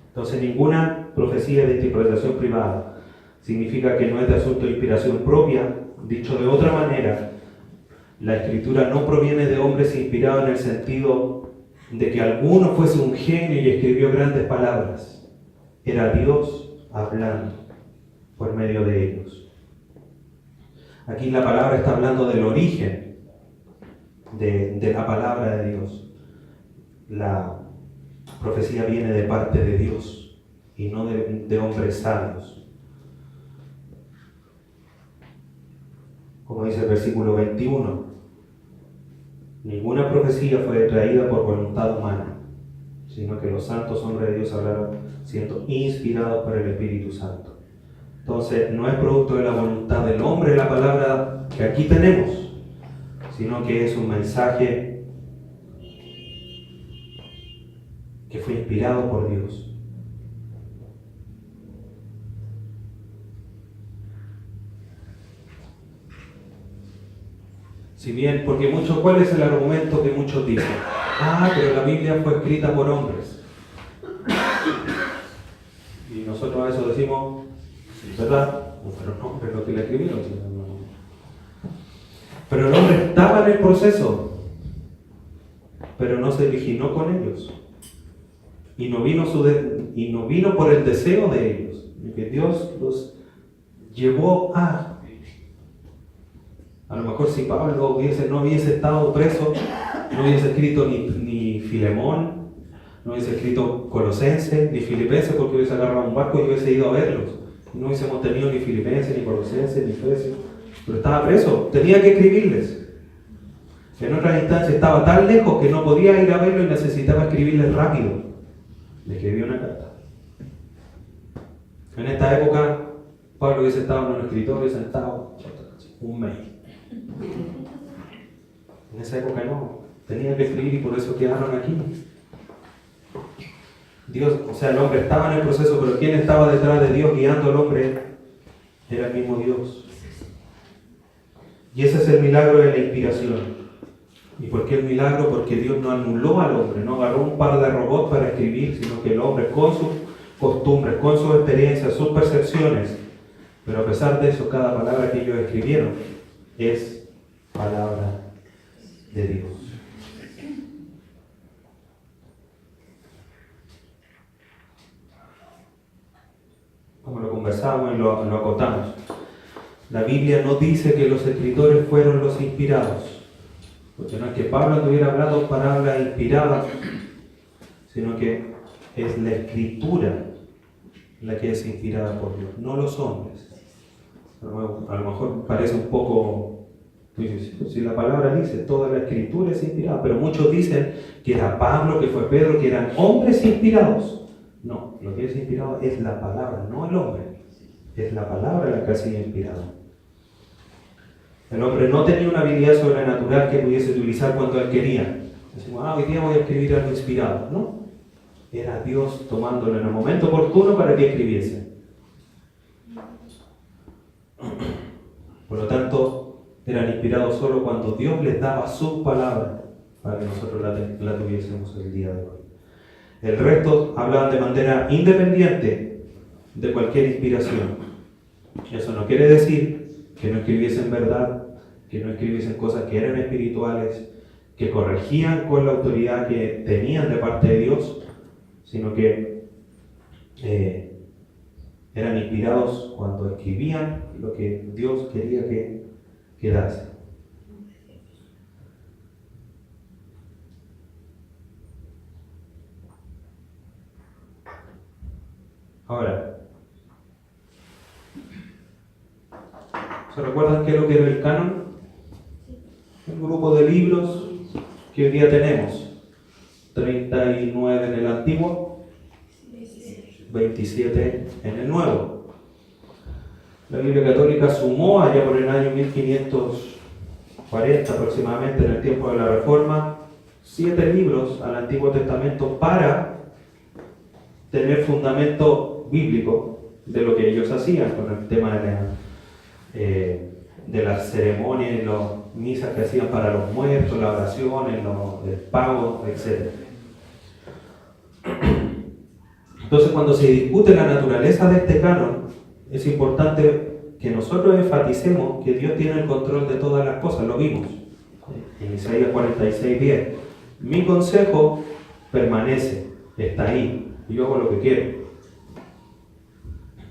Entonces, ninguna profecía de interpretación privada significa que no es de asunto de inspiración propia. Dicho de otra manera, la Escritura no proviene de hombres inspirados en el sentido de que alguno fuese un genio y escribió grandes palabras. era Dios hablando por medio de ellos. Aquí la palabra está hablando del origen de la palabra de Dios. La profecía viene de parte de Dios y no de hombres sabios. Como dice el versículo 21, ninguna profecía fue traída por voluntad humana, sino que los santos hombres de Dios hablaron siendo inspirados por el Espíritu Santo. Entonces, no es producto de la voluntad del hombre la palabra que aquí tenemos, sino que es un mensaje que fue inspirado por Dios. Si bien, porque ¿cuál es el argumento que muchos dicen? Pero la Biblia fue escrita por hombres. Y nosotros a eso decimos, ¿verdad? Pero no, pero lo que le escribieron. Pero el hombre estaba en el proceso, pero no se originó con ellos. Y no vino por el deseo de ellos, que Dios los llevó a lo mejor si Pablo no hubiese estado preso, no hubiese escrito ni Filemón, no hubiese escrito Colosenses, ni Filipenses, porque hubiese agarrado un barco y hubiese ido a verlos. No hubiésemos tenido ni Filipenses, ni Colosenses, ni Efesios. Pero estaba preso, tenía que escribirles. En otras instancias estaba tan lejos que no podía ir a verlo y necesitaba escribirles rápido. Le escribí una carta. En esta época, Pablo hubiese estado en un escritorio sentado, un mes. En esa época no, tenía que escribir y por eso quedaron aquí. Dios, el hombre estaba en el proceso, pero quien estaba detrás de Dios guiando al hombre era el mismo Dios. Y ese es el milagro de la inspiración. ¿Y por qué el milagro? Porque Dios no anuló al hombre, no agarró un par de robots para escribir, sino que el hombre con sus costumbres, con sus experiencias, sus percepciones, pero a pesar de eso, cada palabra que ellos escribieron es palabra de Dios. Como lo conversamos y lo acotamos, la Biblia no dice que los escritores fueron los inspirados, porque no es que Pablo estuviera hablando palabras inspiradas, sino que es la escritura la que es inspirada por Dios, no los hombres. A lo mejor parece un poco, si la palabra dice, toda la escritura es inspirada, pero muchos dicen que era Pablo, que fue Pedro, que eran hombres inspirados. No, lo que es inspirado es la palabra, no el hombre. Es la palabra la que ha sido inspirada. El hombre no tenía una habilidad sobrenatural que pudiese utilizar cuando él quería. Decimos, hoy día voy a escribir algo inspirado. No, era Dios tomándolo en el momento oportuno para que escribiese. Por lo tanto, eran inspirados solo cuando Dios les daba su palabra para que nosotros la tuviésemos el día de hoy. El resto hablaban de manera independiente de cualquier inspiración. Eso no quiere decir que no escribiesen verdad, que no escribiesen cosas que eran espirituales, que corregían con la autoridad que tenían de parte de Dios, sino que eran inspirados cuando escribían lo que Dios quería que quedase. Ahora, ¿se recuerdan qué es lo que era el canon? Un grupo de libros que hoy día tenemos. 39 en el Antiguo, 27 en el Nuevo. La Biblia Católica sumó allá por el año 1540 aproximadamente, en el tiempo de la Reforma, 7 libros al Antiguo Testamento para tener fundamento bíblico de lo que ellos hacían con el tema de las ceremonias y las misas que hacían para los muertos, la oración, el pago, etc. Entonces, cuando se discute la naturaleza de este canon, es importante que nosotros enfaticemos que Dios tiene el control de todas las cosas, lo vimos en Isaías 46:10. Mi consejo permanece, está ahí, y yo hago lo que quiero.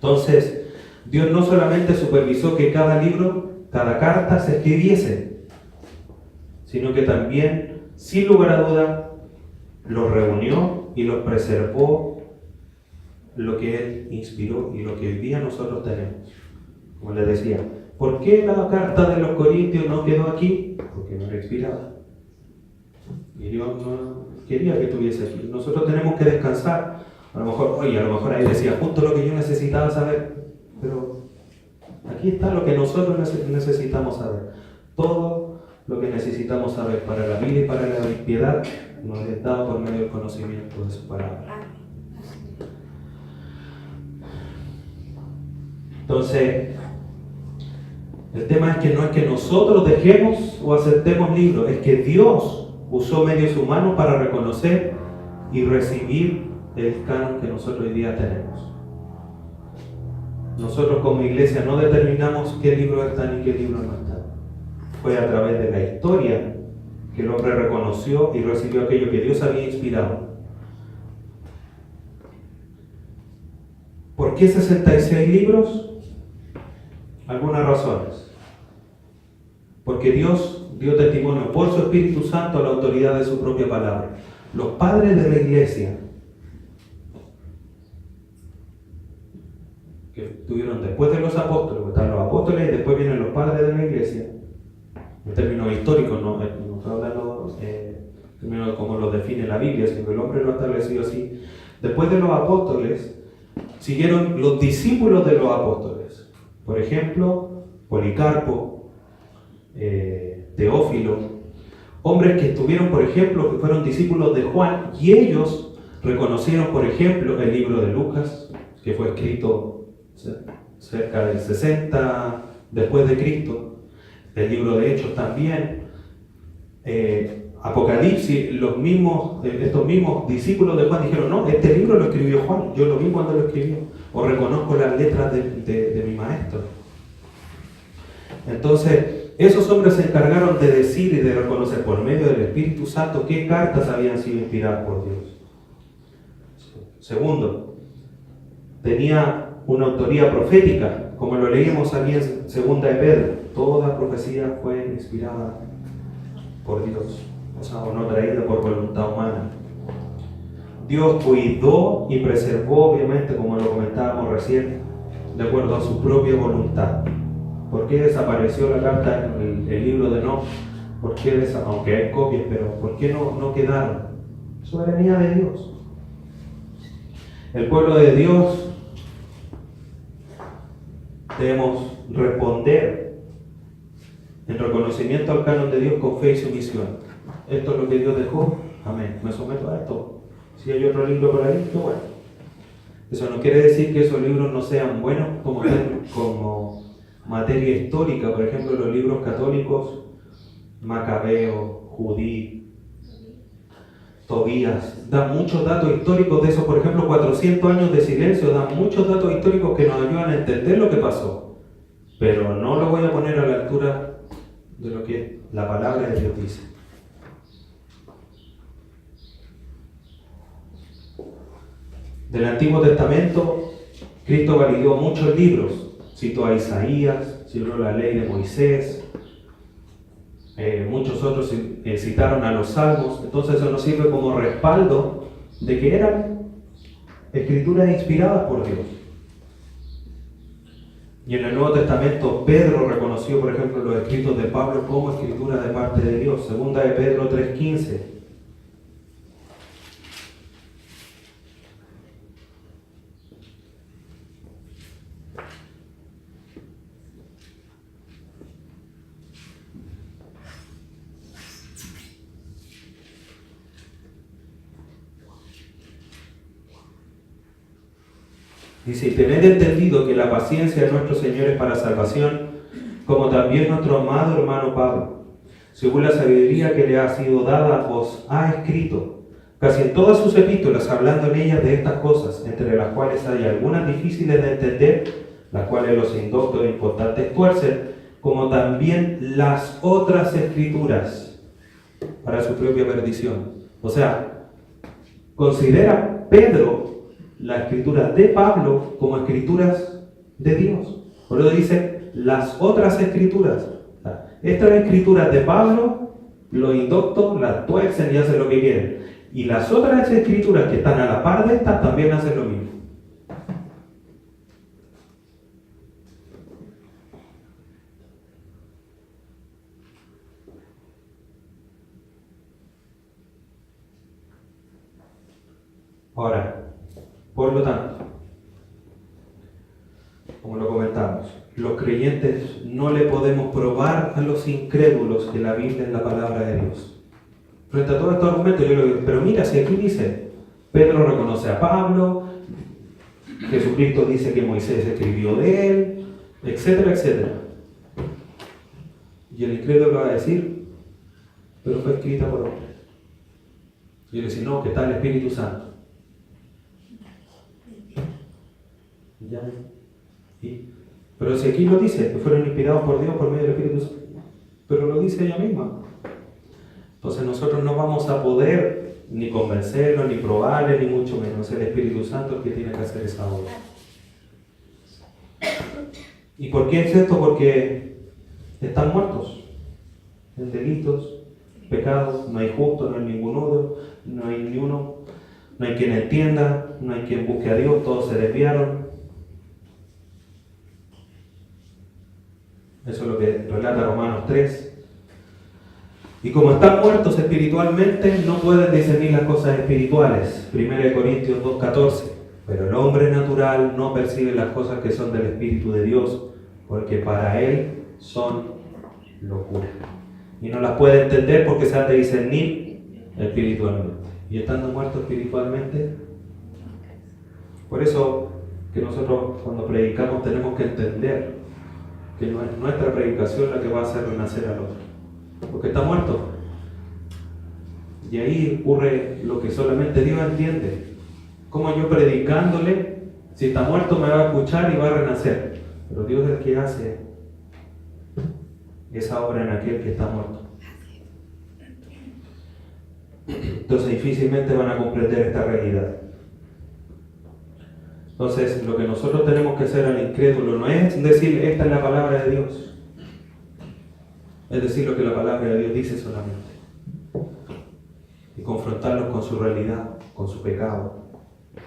Entonces, Dios no solamente supervisó que cada libro, cada carta se escribiese, sino que también, sin lugar a duda, los reunió y los preservó, lo que Él inspiró y lo que hoy día nosotros tenemos. Como les decía, ¿por qué la carta de los Corintios no quedó aquí? Porque no era inspirada. Y Dios no quería que estuviese aquí. Nosotros tenemos que descansar. A lo mejor ahí decía, justo lo que yo necesitaba saber. Pero aquí está lo que nosotros necesitamos saber. Todo lo que necesitamos saber para la vida y para la piedad nos es dado por medio del conocimiento de su palabra. Entonces, el tema es que no es que nosotros dejemos o aceptemos libros, es que Dios usó medios humanos para reconocer y recibir el canon que nosotros hoy día tenemos. Nosotros como iglesia no determinamos qué libros están y qué libros no están. Fue a través de la historia que el hombre reconoció y recibió aquello que Dios había inspirado. ¿Por qué 66 libros? Algunas razones. Porque Dios dio testimonio por su Espíritu Santo a la autoridad de su propia palabra. Los padres de la iglesia, que estuvieron después de los apóstoles, porque están los apóstoles y después vienen los padres de la iglesia, en términos históricos, no estoy hablando en términos como lo define la Biblia, sino que el hombre lo ha establecido así. Después de los apóstoles, siguieron los discípulos de los apóstoles. Por ejemplo, Policarpo, Teófilo, hombres que estuvieron, por ejemplo, que fueron discípulos de Juan, y ellos reconocieron, por ejemplo, el libro de Lucas, que fue escrito cerca del 60 después de Cristo, el libro de Hechos también, Apocalipsis, estos mismos discípulos de Juan dijeron, no, este libro lo escribió Juan, yo lo vi cuando lo escribió, o reconozco las letras de mi maestro. Entonces, esos hombres se encargaron de decir y de reconocer por medio del Espíritu Santo qué cartas habían sido inspiradas por Dios. Segundo, tenía una autoría profética, como lo leímos aquí en 2 de Pedro. Toda profecía fue inspirada por Dios, o no traída por voluntad humana. Dios cuidó y preservó, obviamente, como lo comentábamos recién, de acuerdo a su propia voluntad. ¿Por qué desapareció la carta en el libro de Enoc? ¿Por qué aunque hay copias, pero por qué no quedaron? Soberanía de Dios. El pueblo de Dios debemos responder en reconocimiento al canon de Dios con fe y sumisión. Esto es lo que Dios dejó. Amén. Me someto a esto. Si hay otro libro por ahí, qué bueno. Eso no quiere decir que esos libros no sean buenos como materia histórica. Por ejemplo, los libros católicos, Macabeo, Judí, Tobías, dan muchos datos históricos de eso. Por ejemplo, 400 años de silencio dan muchos datos históricos que nos ayudan a entender lo que pasó. Pero no lo voy a poner a la altura de lo que la palabra de Dios dice. Del Antiguo Testamento, Cristo validó muchos libros. Citó a Isaías, citó la ley de Moisés, muchos otros citaron a los Salmos. Entonces eso nos sirve como respaldo de que eran escrituras inspiradas por Dios. Y en el Nuevo Testamento, Pedro reconoció, por ejemplo, los escritos de Pablo como escrituras de parte de Dios. Segunda de Pedro 3:15. Dice, y tened entendido que la paciencia de nuestro Señor es para salvación, como también nuestro amado hermano Pablo, según la sabiduría que le ha sido dada, os ha escrito, casi en todas sus epístolas, hablando en ellas de estas cosas, entre las cuales hay algunas difíciles de entender, las cuales los indoctos e importantes tuercen, como también las otras escrituras, para su propia perdición. O sea, considera Pedro las escrituras de Pablo como escrituras de Dios. Por eso dice las otras escrituras. Estas escrituras de Pablo, los indoctos las tuercen y hacen lo que quieren. Y las otras escrituras que están a la par de estas también hacen lo mismo. Ahora, por lo tanto, como lo comentamos, los creyentes no le podemos probar a los incrédulos que la Biblia es la palabra de Dios. Frente a todos estos argumentos, yo le digo, pero mira, si aquí dice, Pedro reconoce a Pablo, Jesucristo dice que Moisés escribió de él, etcétera, etcétera. Y el incrédulo va a decir, pero fue escrita por hombre. Y yo le digo, no, que está el Espíritu Santo. ¿Ya? ¿Sí? Pero si aquí lo dice, que fueron inspirados por Dios por medio del Espíritu Santo. Pero lo dice ella misma. Entonces nosotros no vamos a poder ni convencerlo, ni probarle, ni mucho menos. Es el Espíritu Santo el que tiene que hacer esa obra. ¿Y por qué es esto? Porque están muertos en delitos, pecados. No hay justo, no hay ninguno, no hay ni uno. No hay quien entienda, no hay quien busque a Dios, todos se desviaron. Eso es lo que relata Romanos 3. Y como están muertos espiritualmente, no pueden discernir las cosas espirituales. 1 Corintios 2:14. Pero el hombre natural no percibe las cosas que son del Espíritu de Dios, porque para él son locura. Y no las puede entender porque se han de discernir espiritualmente. Y estando muertos espiritualmente, por eso que nosotros cuando predicamos tenemos que entender que no es nuestra predicación la que va a hacer renacer al otro, porque está muerto. Y ahí ocurre lo que solamente Dios entiende. Como yo predicándole, si está muerto me va a escuchar y va a renacer. Pero Dios es el que hace esa obra en aquel que está muerto. Entonces difícilmente van a comprender esta realidad. Entonces lo que nosotros tenemos que hacer al incrédulo no es decir esta es la palabra de Dios, es decir lo que la palabra de Dios dice solamente, y confrontarlos con su realidad, con su pecado,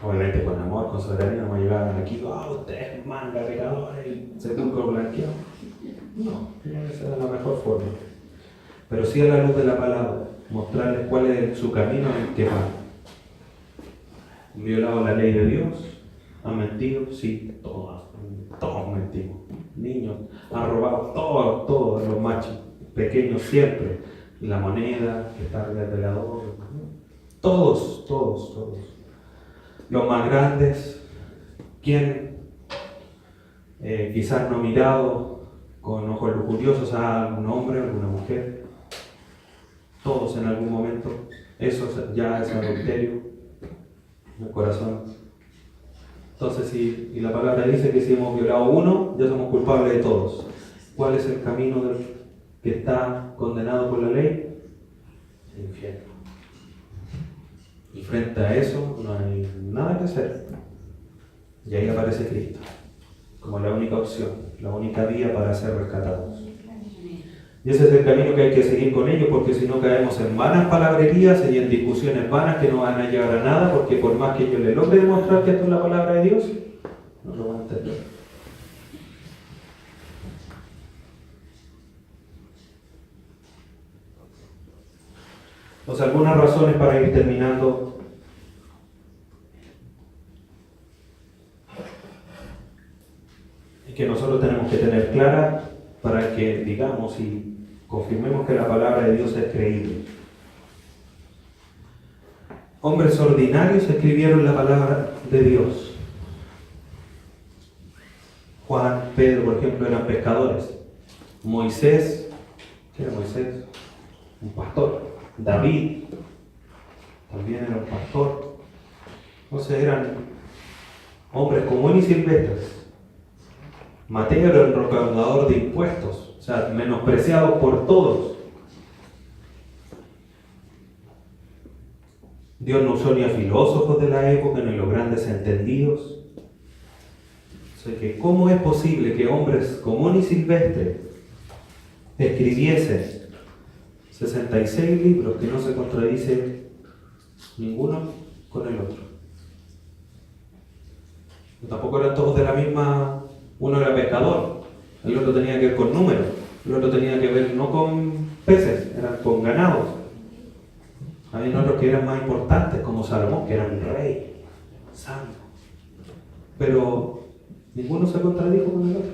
obviamente con amor, con soberanía. No llegaban aquí, usted es manga pecador y sepulcro blanqueado. No, esa es la mejor forma, pero sí a la luz de la palabra, mostrarles cuál es su camino en el que va. Han violado la ley de Dios, han mentido, sí, todos mentimos. Niños, han robado, todos los machos, pequeños siempre. Y la moneda, que está el velador, todos. Los más grandes, ¿quién quizás no ha mirado con ojos lujuriosos a algún hombre, a alguna mujer? Todos en algún momento. Eso ya es adulterio en el corazón. Entonces, y la palabra dice que si hemos violado uno, ya somos culpables de todos. ¿Cuál es el camino del que está condenado por la ley? El infierno. Y frente a eso no hay nada que hacer. Y ahí aparece Cristo como la única opción, la única vía para ser rescatados. Y ese es el camino que hay que seguir con ellos, porque si no caemos en vanas palabrerías y en discusiones vanas que no van a llegar a nada, porque por más que yo le logre demostrar que esto es la palabra de Dios, no lo van a entender. Entonces, algunas razones para ir terminando. Que nosotros tenemos que tener clara para que digamos y confirmemos que la palabra de Dios es creíble. Hombres ordinarios escribieron la palabra de Dios. Juan, Pedro, por ejemplo, eran pescadores. Moisés, ¿qué era Moisés? Un pastor. David también era un pastor. Entonces eran hombres comunes y silvestres. Mateo era un recaudador de impuestos, o sea, menospreciado por todos. Dios no usó ni a filósofos de la época, ni a los grandes entendidos, O sea, que ¿cómo es posible que hombres comunes y silvestres escribiesen 66 libros que no se contradicen ninguno con el otro? Tampoco eran todos de la misma. Uno era pescador, el otro tenía que ver con números, el otro tenía que ver no con peces, eran con ganados. Había otros que eran más importantes, como Salomón, que era un rey santo. Pero ninguno se contradijo con el otro.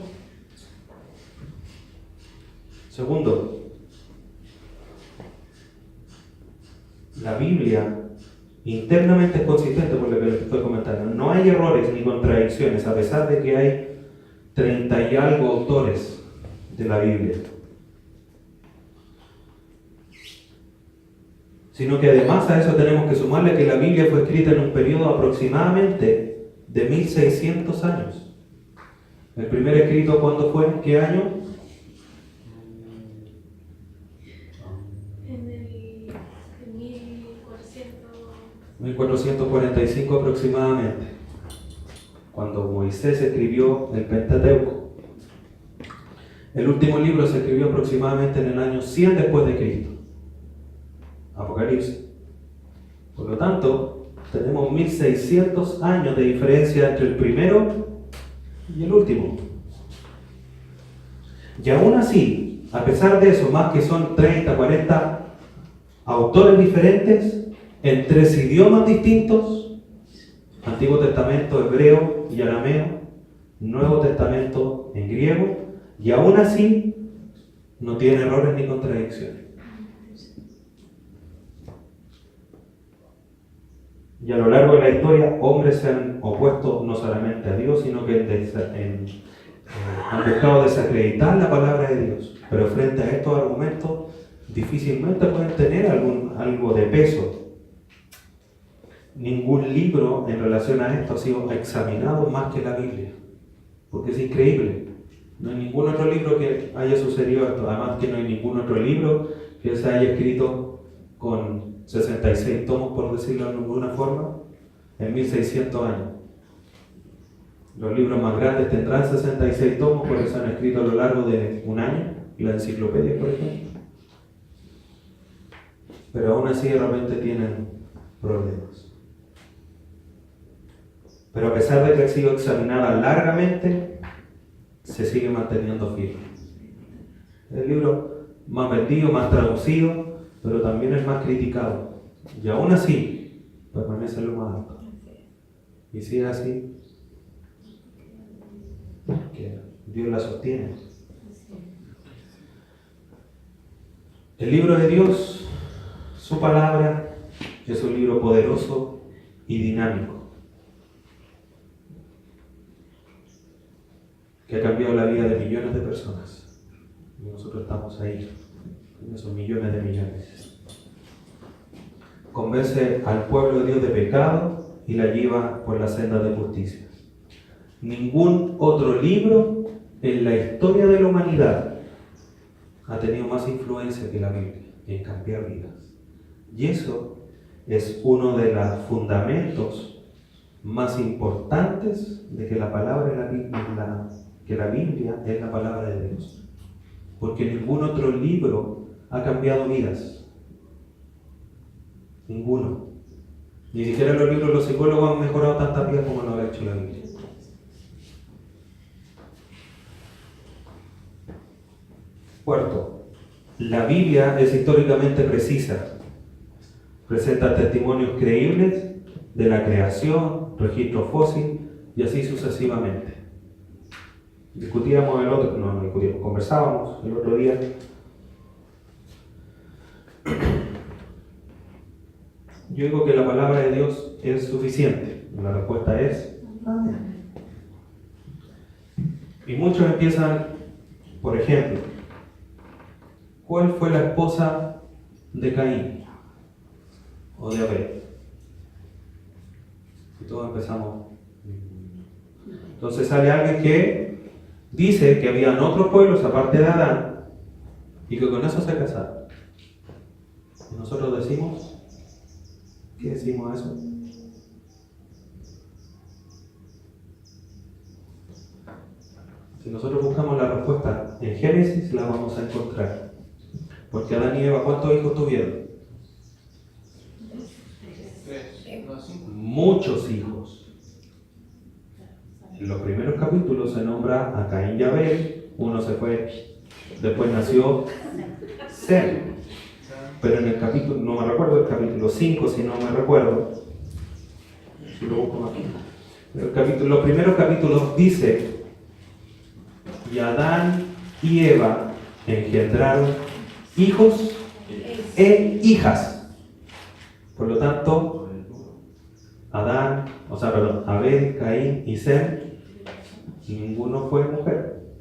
Segundo, la Biblia internamente es consistente por lo que les estoy comentando. No hay errores ni contradicciones, a pesar de que hay 30 y algo autores de la Biblia. Sino que además a eso tenemos que sumarle que la Biblia fue escrita en un periodo aproximadamente de 1600 años. ¿El primer escrito cuándo fue? ¿En qué año? En 1400. 1445 aproximadamente, cuando Moisés escribió el Pentateuco. El último libro se escribió aproximadamente en el año 100 después de Cristo, Apocalipsis. Por lo tanto, tenemos 1600 años de diferencia entre el primero y el último. Y aún así, a pesar de eso, más que son 30, 40 autores diferentes, en 3 idiomas distintos, Antiguo Testamento hebreo y arameo, Nuevo Testamento en griego, y aún así no tiene errores ni contradicciones. Y a lo largo de la historia, hombres se han opuesto no solamente a Dios, sino que han buscado desacreditar la palabra de Dios. Pero frente a estos argumentos, difícilmente pueden tener algo de peso. Ningún libro en relación a esto ha sido examinado más que la Biblia, porque es increíble. No hay ningún otro libro que haya sucedido esto, además que no hay ningún otro libro que se haya escrito con 66 tomos, por decirlo de alguna forma, en 1600 años. Los libros más grandes tendrán 66 tomos, porque se han escrito a lo largo de un año, la enciclopedia, por ejemplo. Pero aún así de repente tienen problemas. Pero a pesar de que ha sido examinada largamente, se sigue manteniendo firme. El libro más vendido, más traducido, pero también es más criticado. Y aún así, permanece en lo más alto. Y si es así, que Dios la sostiene. El libro de Dios, su palabra, es un libro poderoso y dinámico, que ha cambiado la vida de millones de personas. Y nosotros estamos ahí, en esos millones de millones. Convence al pueblo de Dios de pecado y la lleva por la senda de justicia. Ningún otro libro en la historia de la humanidad ha tenido más influencia que la Biblia en cambiar vidas. Y eso es uno de los fundamentos más importantes de que la palabra de la Biblia, que la Biblia es la palabra de Dios. Porque ningún otro libro ha cambiado vidas. Ninguno. Ni siquiera los libros de los psicólogos han mejorado tantas vidas como lo ha hecho la Biblia. Cuarto, la Biblia es históricamente precisa. Presenta testimonios creíbles de la creación, registro fósil y así sucesivamente. Conversábamos el otro día. Yo digo que la palabra de Dios es suficiente. La respuesta es amén. Y muchos empiezan, por ejemplo, ¿cuál fue la esposa de Caín o de Abel? Y todos empezamos. Entonces sale alguien que dice que habían otros pueblos aparte de Adán y que con eso se casaron. Y nosotros decimos, ¿qué decimos a eso? Si nosotros buscamos la respuesta en Génesis, la vamos a encontrar. Porque Adán y Eva, ¿cuántos hijos tuvieron? Muchos hijos. En los primeros capítulos se nombra a Caín y Abel, uno se fue, después nació Sem. Pero en el capítulo, no me recuerdo, el capítulo 5, si no me recuerdo, si lo busco aquí, los primeros capítulos dice, y Adán y Eva engendraron hijos e hijas. Por lo tanto, Abel, Caín y Sem, ninguno fue mujer.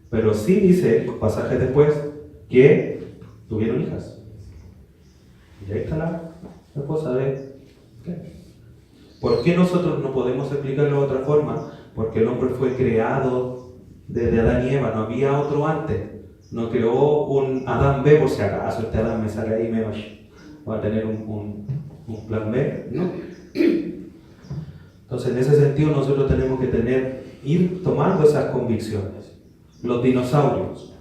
Pero sí dice, pasajes después, que tuvieron hijas. Y ahí está la cosa de ¿qué? ¿Por qué nosotros no podemos explicarlo de otra forma? Porque el hombre fue creado desde Adán y Eva, no había otro antes. No creó un Adán B por si acaso, este Adán me sale ahí y me va a tener un plan B. No. Entonces, en ese sentido, nosotros tenemos que ir tomando esas convicciones. Los dinosaurios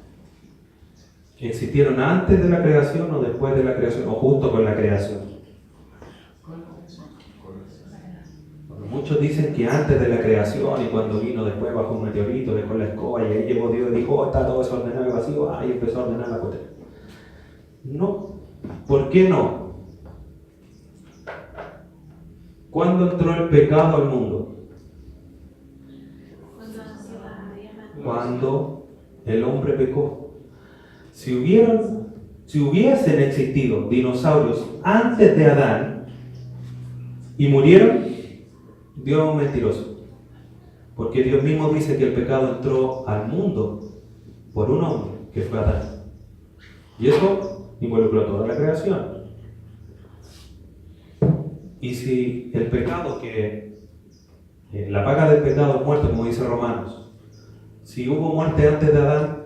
existieron antes de la creación o después de la creación, o justo con la creación. Bueno, muchos dicen que antes de la creación y cuando vino después bajo un meteorito, dejó la escoba y ahí llegó Dios y dijo, oh, está todo desordenado y vacío, y empezó a ordenar la cuestión. No. ¿Por qué no? ¿Cuándo entró el pecado al mundo? Cuando el hombre pecó. Si hubiesen existido dinosaurios antes de Adán y murieron, Dios es un mentiroso. Porque Dios mismo dice que el pecado entró al mundo por un hombre, que fue Adán. Y eso involucró toda la creación. Y si el pecado la paga del pecado es muerte, como dice Romanos, si hubo muerte antes de Adán,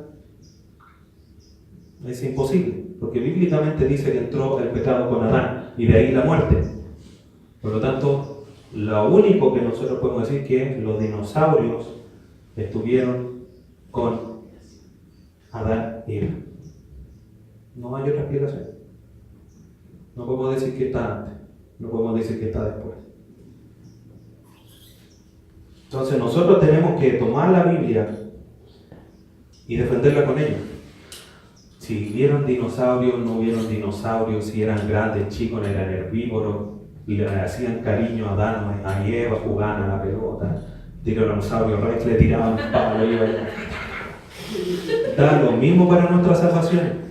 es imposible, porque bíblicamente dice que entró el pecado con Adán, y de ahí la muerte. Por lo tanto, lo único que nosotros podemos decir es que los dinosaurios estuvieron con Adán y Eva. No hay otra explicación. No podemos decir que está antes, no podemos decir que está después. Entonces nosotros tenemos que tomar la Biblia y defenderla con ella. Si vieron dinosaurios, no vieron dinosaurios, si eran grandes, chicos, eran herbívoros, y le hacían cariño a Adán, a Eva, jugaban a la pelota, tiranosaurio Rex le tiraban un palo, iba allá. Da lo mismo para nuestra salvación.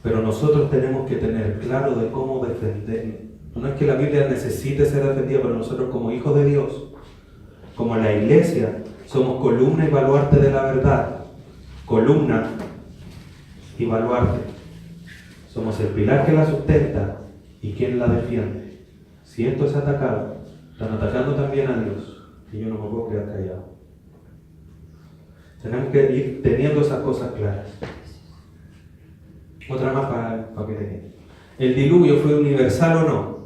Pero nosotros tenemos que tener claro de cómo defender. No es que la Biblia necesite ser defendida, pero nosotros como hijos de Dios, como la iglesia, somos columna y baluarte de la verdad. Columna y baluarte. Somos el pilar que la sustenta y quien la defiende. Si esto es atacado, están atacando también a Dios. Y yo no me puedo quedar callado. Tenemos que ir teniendo esas cosas claras. Otra más para que tengan. ¿El diluvio fue universal o no?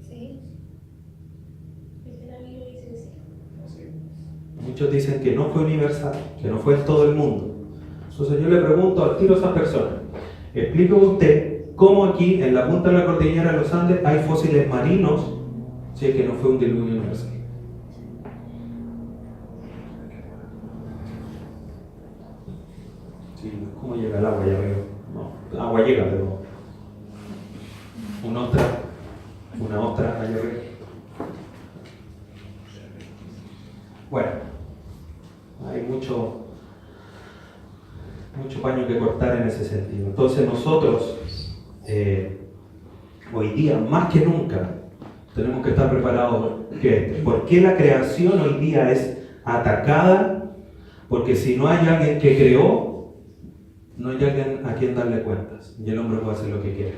Sí. La Biblia dice que sí. Muchos dicen que no fue universal, que no fue en todo el mundo. Entonces yo le pregunto al tiro a esa persona, explíqueme usted cómo aquí en la punta de la cordillera de los Andes hay fósiles marinos si es que no fue un diluvio universal. Sí, ¿cómo llega el agua? Ya veo. No, agua llega, pero una ostra, allá arriba. Bueno, hay mucho paño que cortar en ese sentido. Entonces nosotros, hoy día, más que nunca, tenemos que estar preparados. ¿Por qué la creación hoy día es atacada? Porque si no hay alguien que creó, no hay alguien a quien darle cuentas. Y el hombre puede hacer lo que quiera.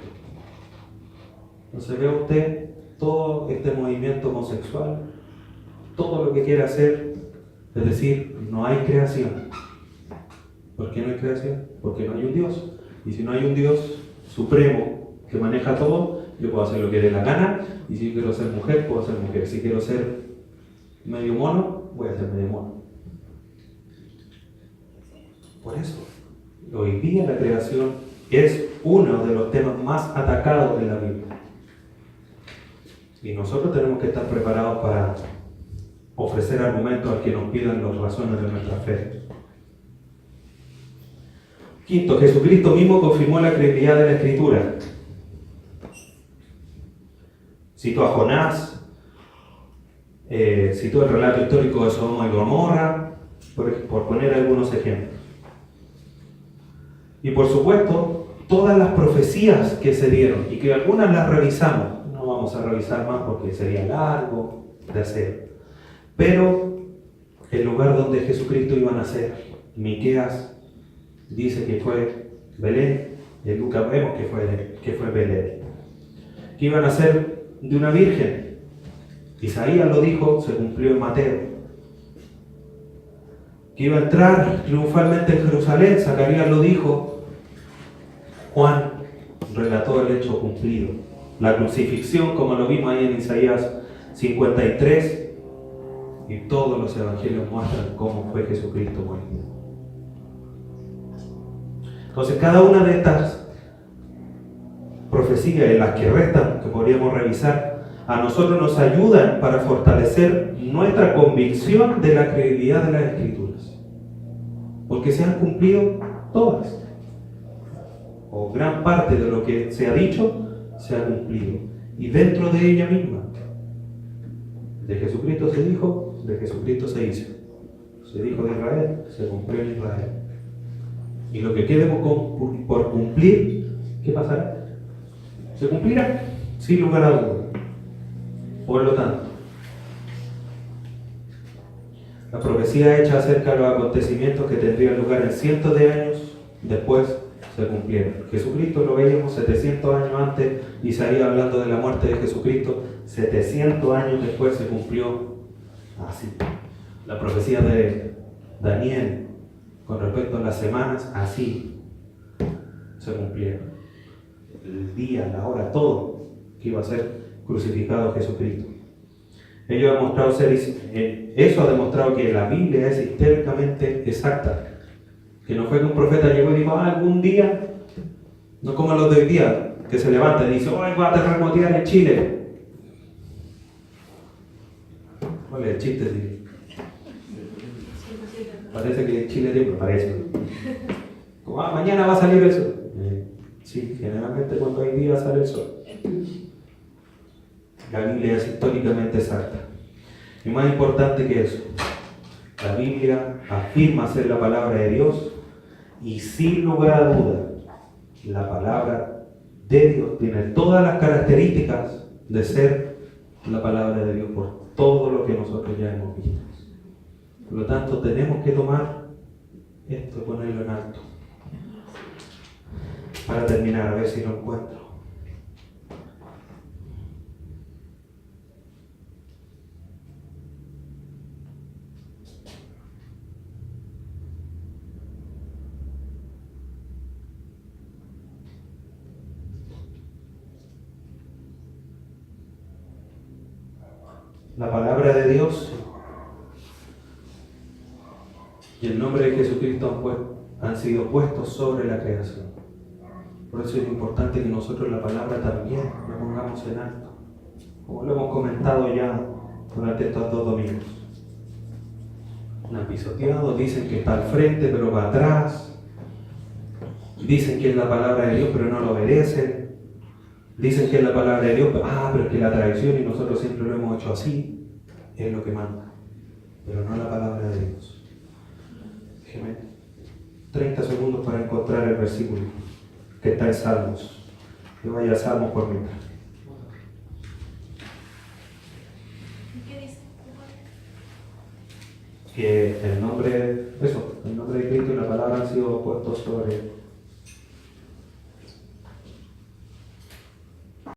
Entonces vea usted todo este movimiento homosexual, todo lo que quiere hacer, es decir, no hay creación. ¿Por qué no hay creación? Porque no hay un Dios. Y si no hay un Dios supremo que maneja todo, yo puedo hacer lo que dé la gana. Y si quiero ser mujer, puedo ser mujer. Si quiero ser medio mono, voy a hacerme demonio. Por eso, hoy día la creación es uno de los temas más atacados de la Biblia. Y nosotros tenemos que estar preparados para ofrecer argumentos al que nos pidan las razones de nuestra fe. Quinto, Jesucristo mismo confirmó la credibilidad de la Escritura. Citó a Jonás, citó el relato histórico de Sodoma y Gomorra, por poner algunos ejemplos. Y por supuesto, todas las profecías que se dieron, y que algunas las revisamos, no vamos a revisar más porque sería largo de hacer, pero el lugar donde Jesucristo iba a nacer, Miqueas dice que fue Belén, y en Lucas vemos que fue Belén, que iban a ser de una virgen. Isaías lo dijo, se cumplió en Mateo. Que iba a entrar triunfalmente en Jerusalén, Zacarías lo dijo. Juan relató el hecho cumplido. La crucifixión, como lo vimos ahí en Isaías 53, y todos los evangelios muestran cómo fue Jesucristo morido. Entonces, cada una de estas profecías y las que restan, que podríamos revisar, a nosotros nos ayudan para fortalecer nuestra convicción de la credibilidad de las Escrituras. Porque se han cumplido todas, o gran parte de lo que se ha dicho, se ha cumplido. Y dentro de ella misma, de Jesucristo se dijo, de Jesucristo se hizo. Se dijo de Israel, se cumplió en Israel. Y lo que quede por cumplir, ¿qué pasará? ¿Se cumplirá? Sin lugar a dudas. Por lo tanto, la profecía hecha acerca de los acontecimientos que tendrían lugar en cientos de años después se cumplieron. Jesucristo lo veíamos 700 años antes, Isaías hablando de la muerte de Jesucristo, 700 años después se cumplió así. La profecía de Daniel con respecto a las semanas, así se cumplieron. El día, la hora, todo que iba a ser crucificado Jesucristo. Eso ha demostrado que la Biblia es históricamente exacta. Que no fue que un profeta llegó y dijo, algún día, no como los de hoy día, que se levanta y dice, hoy va a terremotear en Chile. ¿Cuál es el chiste? Sí. Parece que Chile tiembla, parece. Como, mañana va a salir el sol. Sí, generalmente cuando hay día sale el sol. La Biblia es históricamente exacta. Y más importante que eso, la Biblia afirma ser la palabra de Dios y sin lugar a duda, la palabra de Dios tiene todas las características de ser la palabra de Dios por todo lo que nosotros ya hemos visto. Por lo tanto, tenemos que tomar esto y ponerlo en alto. Para terminar, a ver si lo encuentro. La palabra de Dios y el nombre de Jesucristo han sido puestos sobre la creación. Por eso es importante que nosotros la palabra también la pongamos en alto, como lo hemos comentado ya durante estos 2 domingos. La han pisoteado, dicen que está al frente pero va atrás, dicen que es la palabra de Dios pero no lo obedecen, dicen que es la palabra de Dios, pero es que la tradición y nosotros siempre lo hemos hecho así, es lo que manda, pero no la palabra de Dios. Déjeme 30 segundos para encontrar el versículo que está en Salmos. Que vaya a Salmos por mientras. ¿Qué dice? Que el nombre de Cristo y la palabra han sido puestos sobre